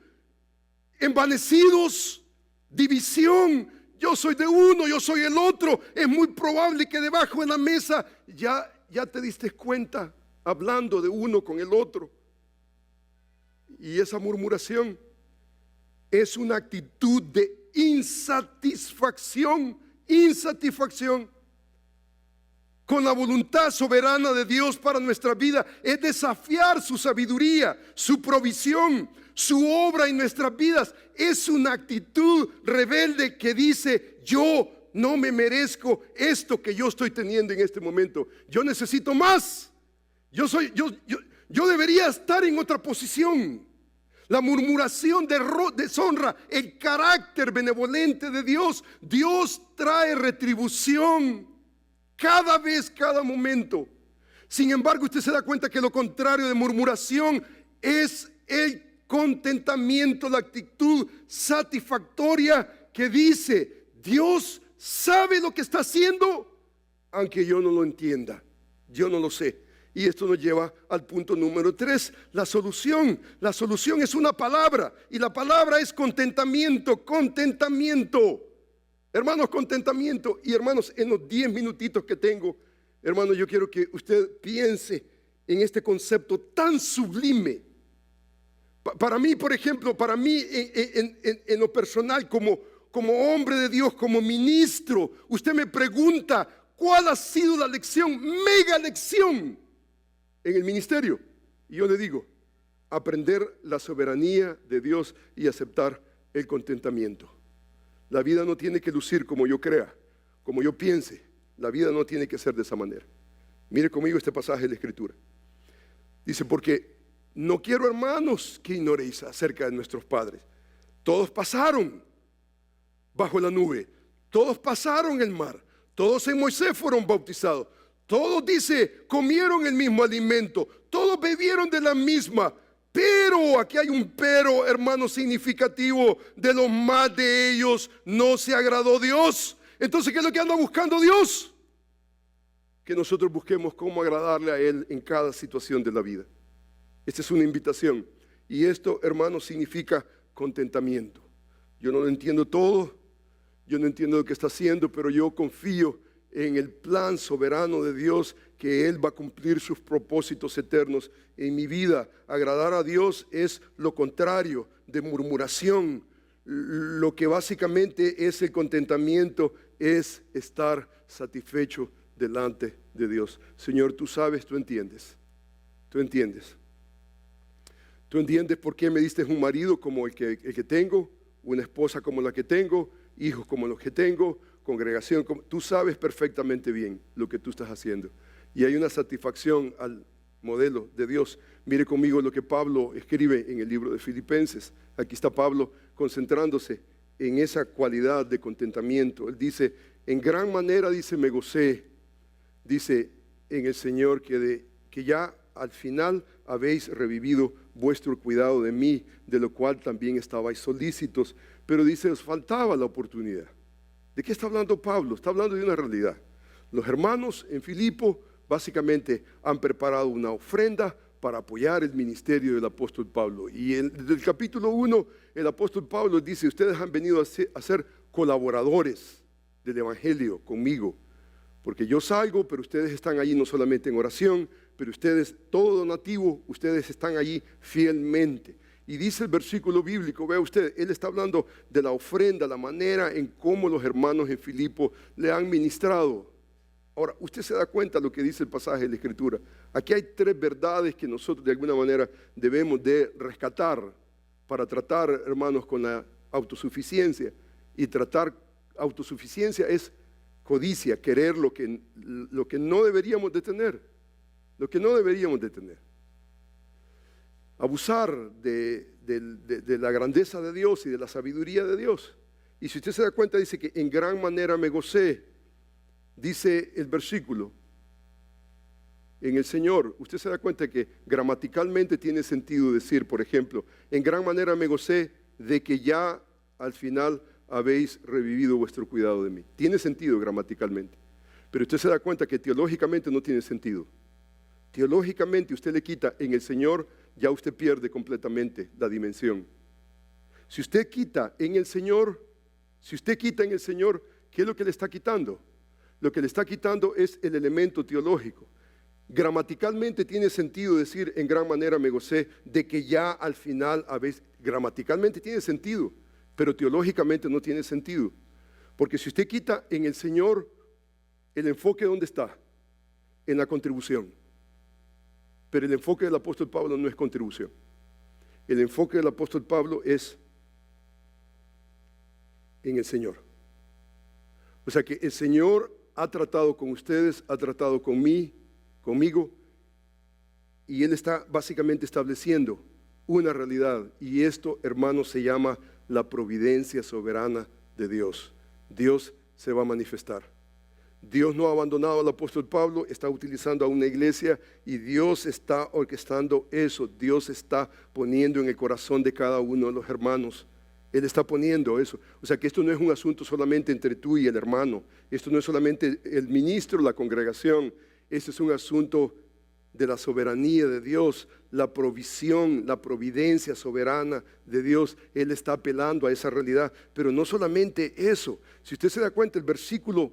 Envanecidos, división, yo soy de uno, yo soy el otro. Es muy probable que debajo de la mesa ya te diste cuenta, hablando de uno con el otro. Y esa murmuración es una actitud de insatisfacción con la voluntad soberana de Dios para nuestra vida. Es desafiar su sabiduría, su provisión, su obra en nuestras vidas. Es una actitud rebelde que dice: yo no me merezco esto que yo estoy teniendo en este momento. Yo necesito más. Yo debería estar en otra posición. La murmuración deshonra el carácter benevolente de Dios. Dios trae retribución cada vez, cada momento. Sin embargo, usted se da cuenta que lo contrario de murmuración es el contentamiento, la actitud satisfactoria que dice: Dios sabe lo que está haciendo, aunque yo no lo entienda, yo no lo sé. Y esto nos lleva al punto número 3, la solución. La solución es una palabra, y la palabra es contentamiento. Hermanos, contentamiento. Y hermanos, en los 10 minutitos que tengo, hermanos, yo quiero que usted piense en este concepto tan sublime. Para mí, por ejemplo, en lo personal, como hombre de Dios, como ministro, usted me pregunta: ¿cuál ha sido la lección, mega lección en el ministerio? Y yo le digo: aprender la soberanía de Dios y aceptar el contentamiento. La vida no tiene que lucir como yo crea, como yo piense. La vida no tiene que ser de esa manera. Mire conmigo este pasaje de la Escritura. Dice: porque no quiero, hermanos, que ignoréis acerca de nuestros padres. Todos pasaron bajo la nube, todos pasaron el mar, todos en Moisés fueron bautizados. Todos, dice, comieron el mismo alimento, todos bebieron de la misma. Pero, aquí hay un pero, hermano, significativo: de los más de ellos no se agradó Dios. Entonces, ¿qué es lo que anda buscando Dios? Que nosotros busquemos cómo agradarle a Él en cada situación de la vida. Esta es una invitación. Y esto, hermano, significa contentamiento. Yo no lo entiendo todo, yo no entiendo lo que está haciendo, pero yo confío en el plan soberano de Dios, que Él va a cumplir sus propósitos eternos en mi vida. Agradar a Dios es lo contrario de murmuración. Lo que básicamente es el contentamiento es estar satisfecho delante de Dios. Señor, tú sabes, tú entiendes. Tú entiendes. Tú entiendes por qué me diste un marido como el que tengo, una esposa como la que tengo, hijos como los que tengo, congregación. Tú sabes perfectamente bien lo que tú estás haciendo. Y hay una satisfacción al modelo de Dios. Mire conmigo lo que Pablo escribe en el libro de Filipenses. Aquí está Pablo concentrándose en esa cualidad de contentamiento. Él dice: en gran manera, dice, me gocé, dice, en el Señor, que ya al final habéis revivido vuestro cuidado de mí, de lo cual también estabais solícitos. Pero dice, os faltaba la oportunidad. ¿De qué está hablando Pablo? Está hablando de una realidad. Los hermanos en Filipo básicamente han preparado una ofrenda para apoyar el ministerio del apóstol Pablo. Y desde el capítulo 1, el apóstol Pablo dice: ustedes han venido a ser colaboradores del evangelio conmigo, porque yo salgo, pero ustedes están allí no solamente en oración, pero ustedes, todo donativo, ustedes están allí fielmente. Y dice el versículo bíblico, vea usted, él está hablando de la ofrenda, la manera en cómo los hermanos en Filipo le han ministrado. Ahora, usted se da cuenta de lo que dice el pasaje de la Escritura. Aquí hay 3 verdades que nosotros de alguna manera debemos de rescatar para tratar, hermanos, con la autosuficiencia. Y tratar autosuficiencia es codicia, querer lo que no deberíamos de tener. Lo que no deberíamos de tener. abusar de la grandeza de Dios y de la sabiduría de Dios. Y si usted se da cuenta, dice que en gran manera me gocé, dice el versículo, en el Señor. Usted se da cuenta que gramaticalmente tiene sentido decir, por ejemplo, en gran manera me gocé de que ya al final habéis revivido vuestro cuidado de mí. Tiene sentido gramaticalmente, pero usted se da cuenta que teológicamente no tiene sentido. Teológicamente usted le quita en el Señor, ya usted pierde completamente la dimensión. Si usted quita en el Señor, ¿qué es lo que le está quitando? Lo que le está quitando es el elemento teológico. Gramaticalmente tiene sentido decir en gran manera me gocé de que ya al final habéis. Gramaticalmente tiene sentido, pero teológicamente no tiene sentido. Porque si usted quita en el Señor, el enfoque ¿dónde está? En la contribución. Pero el enfoque del apóstol Pablo no es contribución. El enfoque del apóstol Pablo es en el Señor. O sea que el Señor ha tratado con ustedes, ha tratado conmigo, y Él está básicamente estableciendo una realidad, y esto, hermanos, se llama la providencia soberana de Dios. Dios se va a manifestar. Dios no ha abandonado al apóstol Pablo, está utilizando a una iglesia y Dios está orquestando eso. Dios está poniendo en el corazón de cada uno de los hermanos. Él está poniendo eso. O sea que esto no es un asunto solamente entre tú y el hermano. Esto no es solamente el ministro, la congregación. Este es un asunto de la soberanía de Dios, la provisión, la providencia soberana de Dios. Él está apelando a esa realidad. Pero no solamente eso. Si usted se da cuenta, el versículo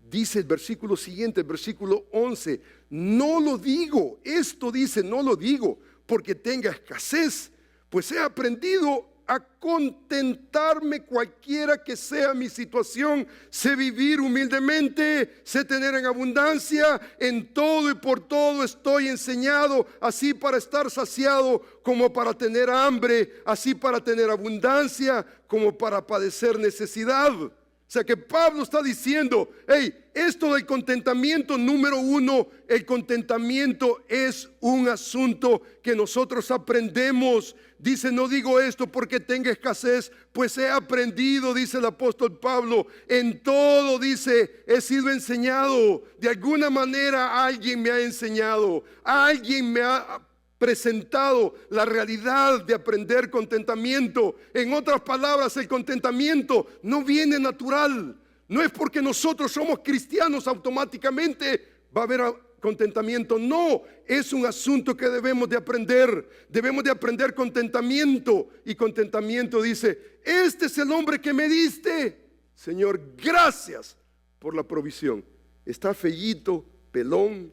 dice, el versículo siguiente, el versículo 11, no lo digo, esto dice, no lo digo porque tenga escasez, pues he aprendido a contentarme cualquiera que sea mi situación. Sé vivir humildemente, sé tener en abundancia, en todo y por todo estoy enseñado, así para estar saciado como para tener hambre, así para tener abundancia como para padecer necesidad. O sea que Pablo está diciendo, hey, esto del contentamiento, número uno, el contentamiento es un asunto que nosotros aprendemos. Dice, no digo esto porque tenga escasez, pues he aprendido, dice el apóstol Pablo, en todo, dice, he sido enseñado. De alguna manera alguien me ha enseñado, alguien me ha presentado la realidad de aprender contentamiento. En otras palabras, el contentamiento no viene natural. No es porque nosotros somos cristianos automáticamente va a haber contentamiento. No, es un asunto que debemos de aprender. Debemos de aprender contentamiento. Y contentamiento dice, este es el hombre que me diste. Señor, gracias por la provisión. Está feíto, pelón,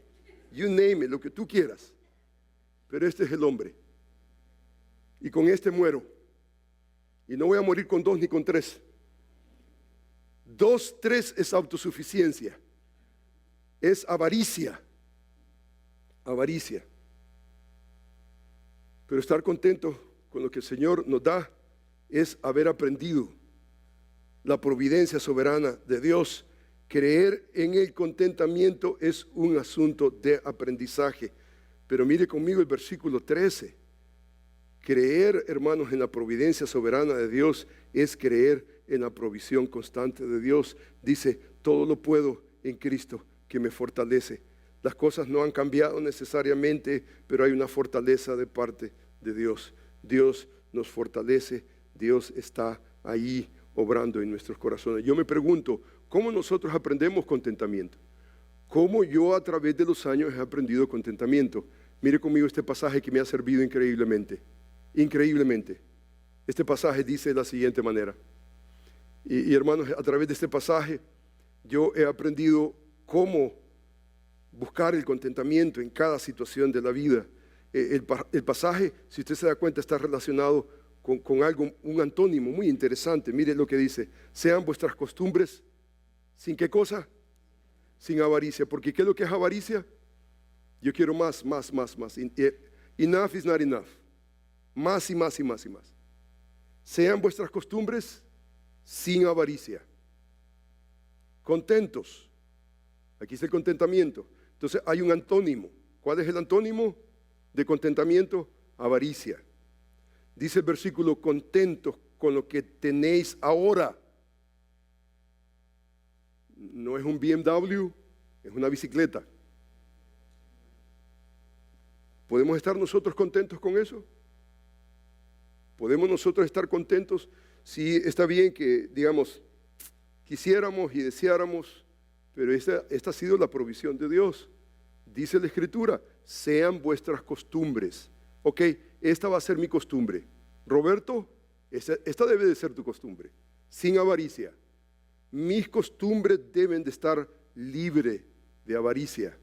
you name it, lo que tú quieras. Pero este es el hombre. Y con este muero. Y no voy a morir con 2 ni con 3. 2, 3 es autosuficiencia. Es avaricia. Avaricia. Pero estar contento con lo que el Señor nos da es haber aprendido la providencia soberana de Dios. Creer en el contentamiento es un asunto de aprendizaje. Pero mire conmigo el versículo 13. Creer, hermanos, en la providencia soberana de Dios es creer en la provisión constante de Dios. Dice, todo lo puedo en Cristo que me fortalece. Las cosas no han cambiado necesariamente, pero hay una fortaleza de parte de Dios. Dios nos fortalece, Dios está ahí obrando en nuestros corazones. Yo me pregunto, ¿cómo nosotros aprendemos contentamiento? ¿Cómo yo a través de los años he aprendido contentamiento? Mire conmigo este pasaje que me ha servido increíblemente. Increíblemente. Este pasaje dice de la siguiente manera. Y hermanos, a través de este pasaje yo he aprendido cómo buscar el contentamiento en cada situación de la vida. El pasaje, si usted se da cuenta, está relacionado con algo, un antónimo muy interesante. Mire lo que dice. Sean vuestras costumbres, ¿sin qué cosa? Sin avaricia. Porque ¿qué es lo que es avaricia? Yo quiero más. Enough is not enough. Más y más y más y más. Sean vuestras costumbres sin avaricia. Contentos. Aquí está el contentamiento. Entonces hay un antónimo. ¿Cuál es el antónimo de contentamiento? avaricia. Dice el versículo, contentos con lo que tenéis ahora. No es un BMW, es una bicicleta. ¿Podemos estar nosotros contentos con eso? ¿Podemos nosotros estar contentos? Sí, está bien que, digamos, quisiéramos y deseáramos, pero esta ha sido la provisión de Dios. Dice la Escritura, sean vuestras costumbres. Ok, esta va a ser mi costumbre. Roberto, esta debe de ser tu costumbre, sin avaricia. Mis costumbres deben de estar libres de avaricia.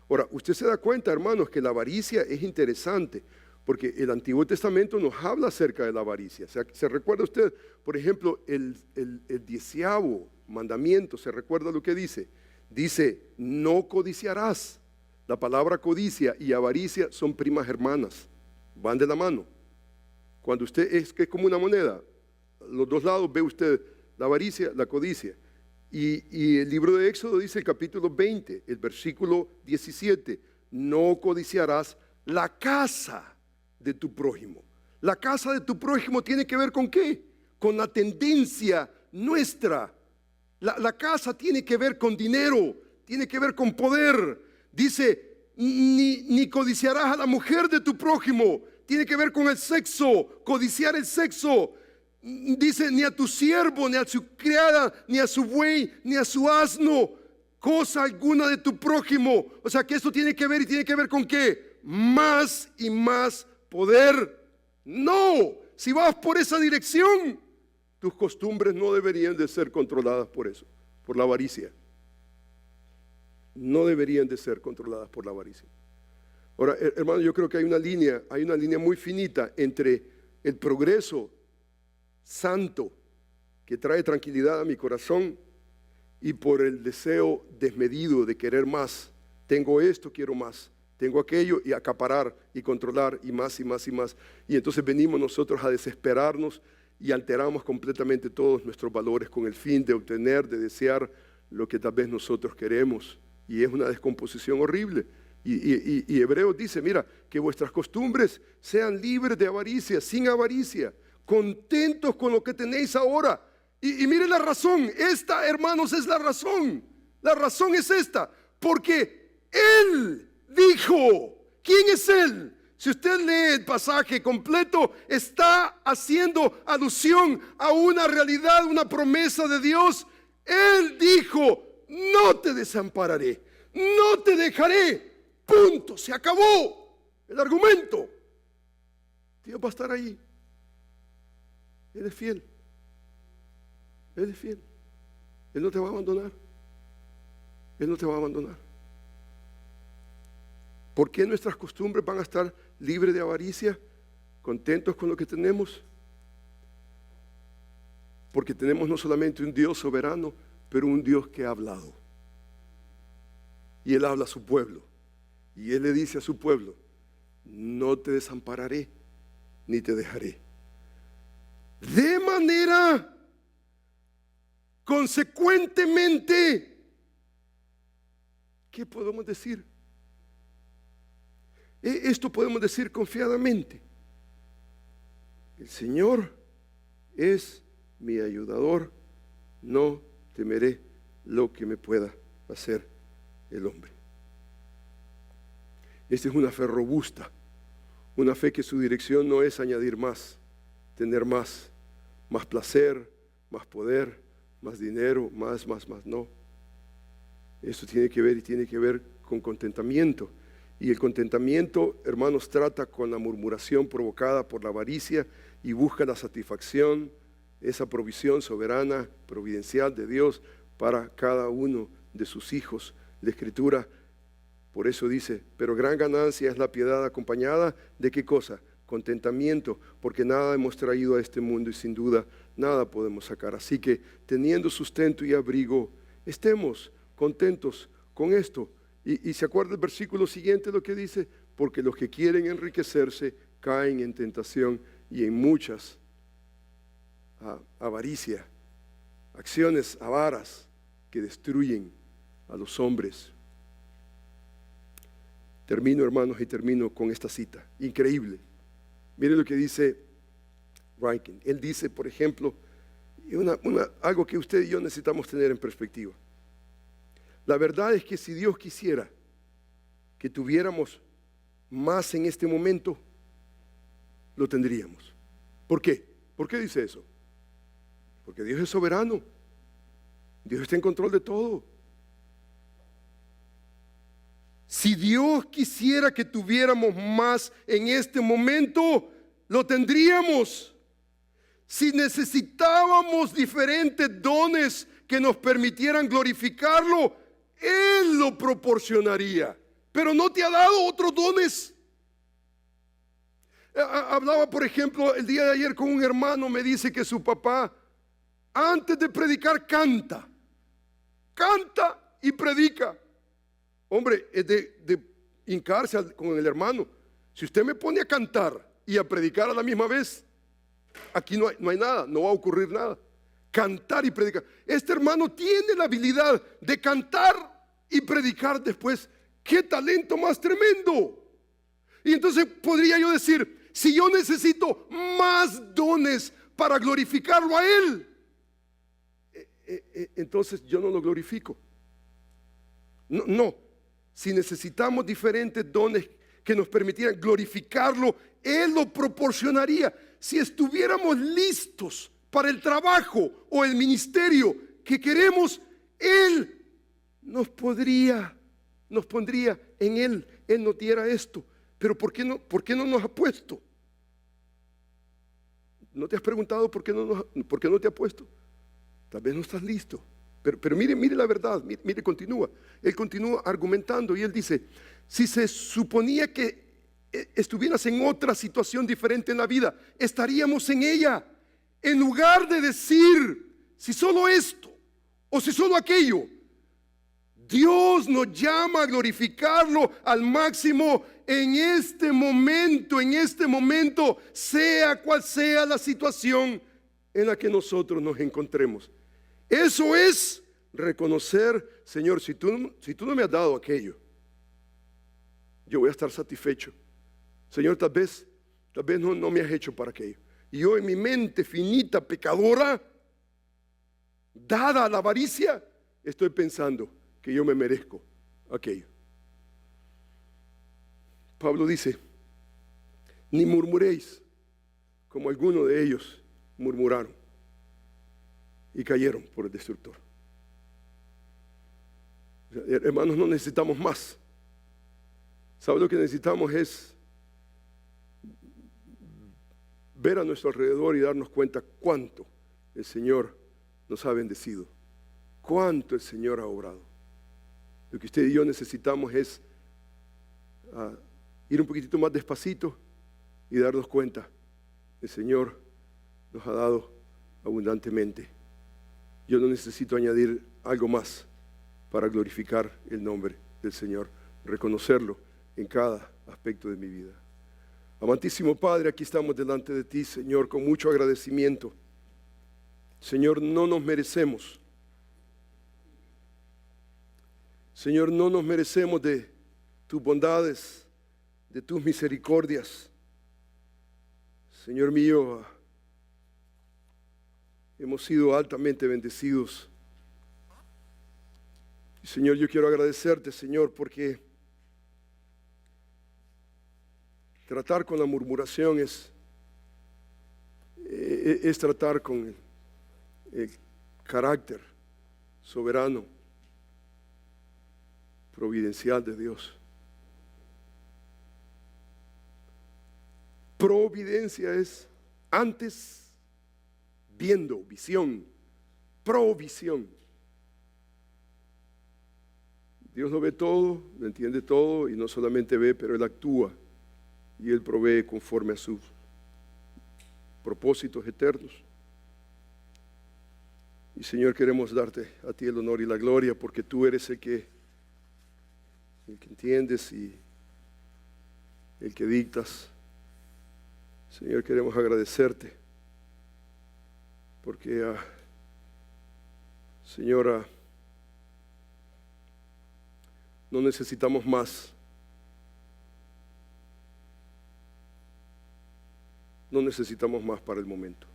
Ahora, usted se da cuenta, hermanos, que la avaricia es interesante, porque el Antiguo Testamento nos habla acerca de la avaricia. ¿Se recuerda usted, por ejemplo, el 10º mandamiento? ¿Se recuerda lo que dice? Dice, no codiciarás. La palabra codicia y avaricia son primas hermanas, van de la mano. Cuando usted es que es como una moneda, los dos lados ve usted la avaricia, la codicia. Y el libro de Éxodo dice el capítulo 20, el versículo 17, no codiciarás la casa de tu prójimo. La casa de tu prójimo tiene que ver con ¿qué? Con la tendencia nuestra. La casa tiene que ver con dinero, tiene que ver con poder. Dice, ni codiciarás a la mujer de tu prójimo, tiene que ver con el sexo, codiciar el sexo. Dice, ni a tu siervo, ni a su criada, ni a su buey, ni a su asno, cosa alguna de tu prójimo. O sea que esto tiene que ver, y tiene que ver con ¿qué? Más y más poder. No, si vas por esa dirección, tus costumbres no deberían de ser controladas por eso, por la avaricia. No deberían de ser controladas por la avaricia. Ahora, hermano, yo creo que hay una línea muy finita entre el progreso santo que trae tranquilidad a mi corazón y por el deseo desmedido de querer más. Tengo esto, quiero más. Tengo aquello y acaparar y controlar y más y más y más. Y entonces venimos nosotros a desesperarnos y alteramos completamente todos nuestros valores con el fin de obtener, de desear lo que tal vez nosotros queremos. Y es una descomposición horrible. Y Hebreos dice, mira, que vuestras costumbres sean libres de avaricia, sin avaricia, contentos con lo que tenéis ahora. Y mire la razón, esta, hermanos, es la razón. La razón es esta, porque Él dijo, ¿quién es Él? Si usted lee el pasaje completo, está haciendo alusión a una realidad, una promesa de Dios. Él dijo, no te desampararé, no te dejaré. Punto, se acabó el argumento. Dios va a estar ahí. Él es fiel. Él es fiel. Él no te va a abandonar. Él no te va a abandonar. ¿Por qué nuestras costumbres van a estar libres de avaricia? Contentos con lo que tenemos. Porque tenemos no solamente un Dios soberano, pero un Dios que ha hablado. Y Él habla a su pueblo. Y Él le dice a su pueblo, no te desampararé, ni te dejaré. De manera consecuentemente, ¿qué podemos decir? Esto podemos decir confiadamente. El Señor es mi ayudador, no temeré lo que me pueda hacer el hombre. Esta es una fe robusta, una fe que su dirección no es añadir más, tener más placer, más poder, más dinero, más, no. Eso tiene que ver y tiene que ver con contentamiento. Y el contentamiento, hermanos, trata con la murmuración provocada por la avaricia y busca la satisfacción, esa provisión soberana, providencial de Dios para cada uno de sus hijos. La Escritura por eso dice, pero gran ganancia es la piedad acompañada de ¿qué cosa? Contentamiento, porque nada hemos traído a este mundo y sin duda nada podemos sacar. Así que teniendo sustento y abrigo, estemos contentos con esto. Y se acuerda el versículo siguiente lo que dice, porque los que quieren enriquecerse caen en tentación y en muchas avaricia, acciones avaras que destruyen a los hombres. Termino, hermanos, y termino con esta cita, increíble. Mire lo que dice Rankin. Él dice, por ejemplo, algo que usted y yo necesitamos tener en perspectiva. La verdad es que si Dios quisiera que tuviéramos más en este momento, lo tendríamos. ¿Por qué? ¿Por qué dice eso? Porque Dios es soberano. Dios está en control de todo. Si Dios quisiera que tuviéramos más en este momento, lo tendríamos. Si necesitábamos diferentes dones que nos permitieran glorificarlo, Él lo proporcionaría. Pero no te ha dado otros dones. Hablaba, por ejemplo, el día de ayer con un hermano, me dice que su papá, antes de predicar, canta y predica. Hombre, es de hincarse con el hermano. Si usted me pone a cantar y a predicar a la misma vez, aquí no hay nada, no va a ocurrir nada. Cantar y predicar. Este hermano tiene la habilidad de cantar y predicar después. ¡Qué talento más tremendo! Y entonces podría yo decir, si yo necesito más dones para glorificarlo a Él, entonces yo no lo glorifico. No. Si necesitamos diferentes dones que nos permitieran glorificarlo, Él lo proporcionaría. Si estuviéramos listos para el trabajo o el ministerio que queremos, Él nos pondría en Él. Él nos diera esto. Pero ¿por qué no nos ha puesto? ¿No te has preguntado por qué no te ha puesto? Tal vez no estás listo. Pero mire la verdad, mire, continúa. Él continúa argumentando y él dice, si se suponía que estuvieras en otra situación diferente en la vida, estaríamos en ella. En lugar de decir, si solo esto o si solo aquello, Dios nos llama a glorificarlo al máximo en este momento, sea cual sea la situación en la que nosotros nos encontremos. Eso es reconocer, Señor, si tú no me has dado aquello, yo voy a estar satisfecho. Señor, tal vez no me has hecho para aquello. Y yo en mi mente finita, pecadora, dada a la avaricia, estoy pensando que yo me merezco aquello. Pablo dice, ni murmuréis como algunos de ellos murmuraron y cayeron por el destructor. Hermanos, no necesitamos más. ¿Sabe lo que necesitamos? Es ver a nuestro alrededor y darnos cuenta cuánto el Señor nos ha bendecido, cuánto el Señor ha obrado. Lo que usted y yo necesitamos es ir un poquitito más despacito y darnos cuenta, el Señor nos ha dado abundantemente. Yo no necesito añadir algo más para glorificar el nombre del Señor, reconocerlo en cada aspecto de mi vida. Amantísimo Padre, aquí estamos delante de ti, Señor, con mucho agradecimiento. Señor, no nos merecemos. Señor, no nos merecemos de tus bondades, de tus misericordias. Señor mío, hemos sido altamente bendecidos. Y Señor, yo quiero agradecerte, Señor, porque tratar con la murmuración es tratar con el carácter soberano, providencial de Dios. Providencia es antes viendo, visión, provisión. Dios lo ve todo, lo entiende todo y no solamente ve, pero Él actúa y Él provee conforme a sus propósitos eternos. Y Señor, queremos darte a ti el honor y la gloria porque tú eres el que entiendes y el que dictas. Señor, queremos agradecerte porque, Señora, no necesitamos más. No necesitamos más para el momento.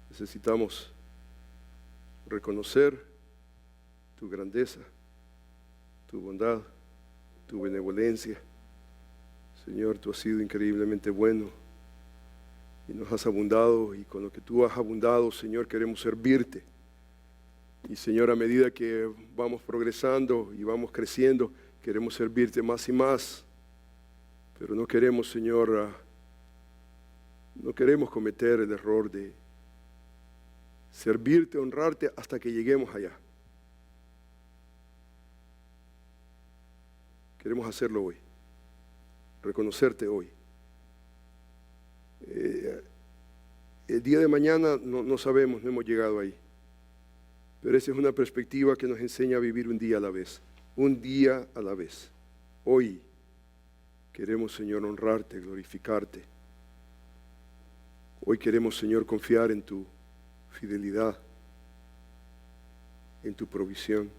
Necesitamos reconocer tu grandeza, tu bondad, tu benevolencia. Señor, tú has sido increíblemente bueno y nos has abundado, y con lo que tú has abundado, Señor, queremos servirte. Y Señor, a medida que vamos progresando y vamos creciendo, queremos servirte más y más. Pero no queremos, Señor, no queremos cometer el error de servirte, honrarte hasta que lleguemos allá. Queremos hacerlo hoy, reconocerte hoy. El día de mañana no sabemos, no hemos llegado ahí. Pero esa es una perspectiva que nos enseña a vivir un día a la vez. Un día a la vez. Hoy queremos, Señor, honrarte, glorificarte. Hoy queremos, Señor, confiar en tu fidelidad, en tu provisión.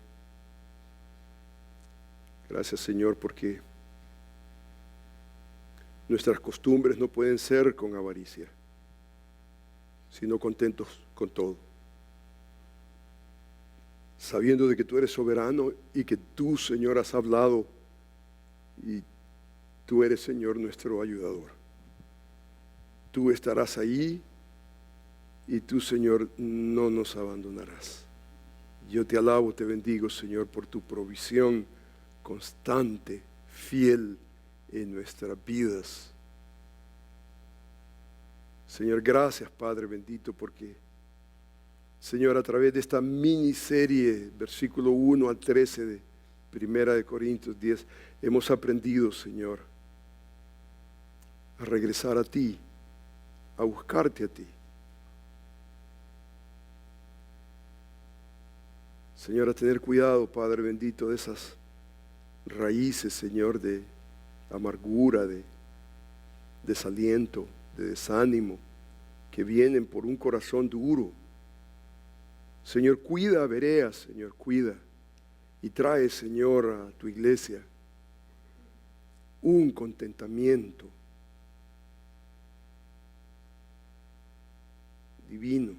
Gracias, Señor, porque nuestras costumbres no pueden ser con avaricia, sino contentos con todo, sabiendo de que tú eres soberano y que tú, Señor, has hablado y tú eres, Señor, nuestro ayudador. Tú estarás ahí y tú, Señor, no nos abandonarás. Yo te alabo, te bendigo, Señor, por tu provisión constante, fiel en nuestras vidas. Señor, gracias, Padre bendito, porque, Señor, a través de esta miniserie, versículo 1 al 13 de Primera de Corintios 10, hemos aprendido, Señor, a regresar a ti, a buscarte a ti. Señor, a tener cuidado, Padre bendito, de esas raíces, Señor, de amargura, de desaliento, de desánimo, que vienen por un corazón duro. Señor, cuida a Berea, Señor, cuida. Y trae, Señor, a tu iglesia un contentamiento divino.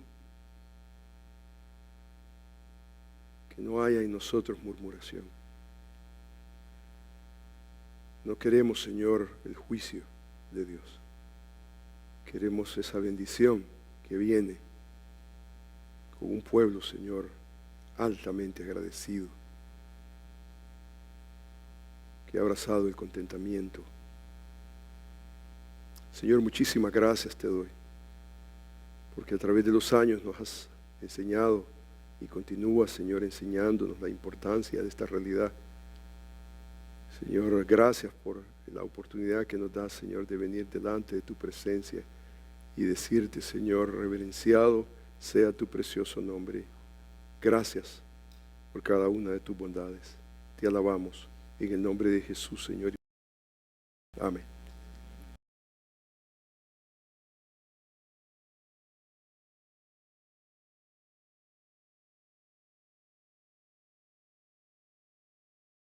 Que no haya en nosotros murmuración. No queremos, Señor, el juicio de Dios. Queremos esa bendición que viene con un pueblo, Señor, altamente agradecido, que ha abrazado el contentamiento. Señor, muchísimas gracias te doy, porque a través de los años nos has enseñado y continúas, Señor, enseñándonos la importancia de esta realidad. Señor, gracias por la oportunidad que nos das, Señor, de venir delante de tu presencia y decirte, Señor, reverenciado sea tu precioso nombre. Gracias por cada una de tus bondades. Te alabamos en el nombre de Jesús, Señor. Amén.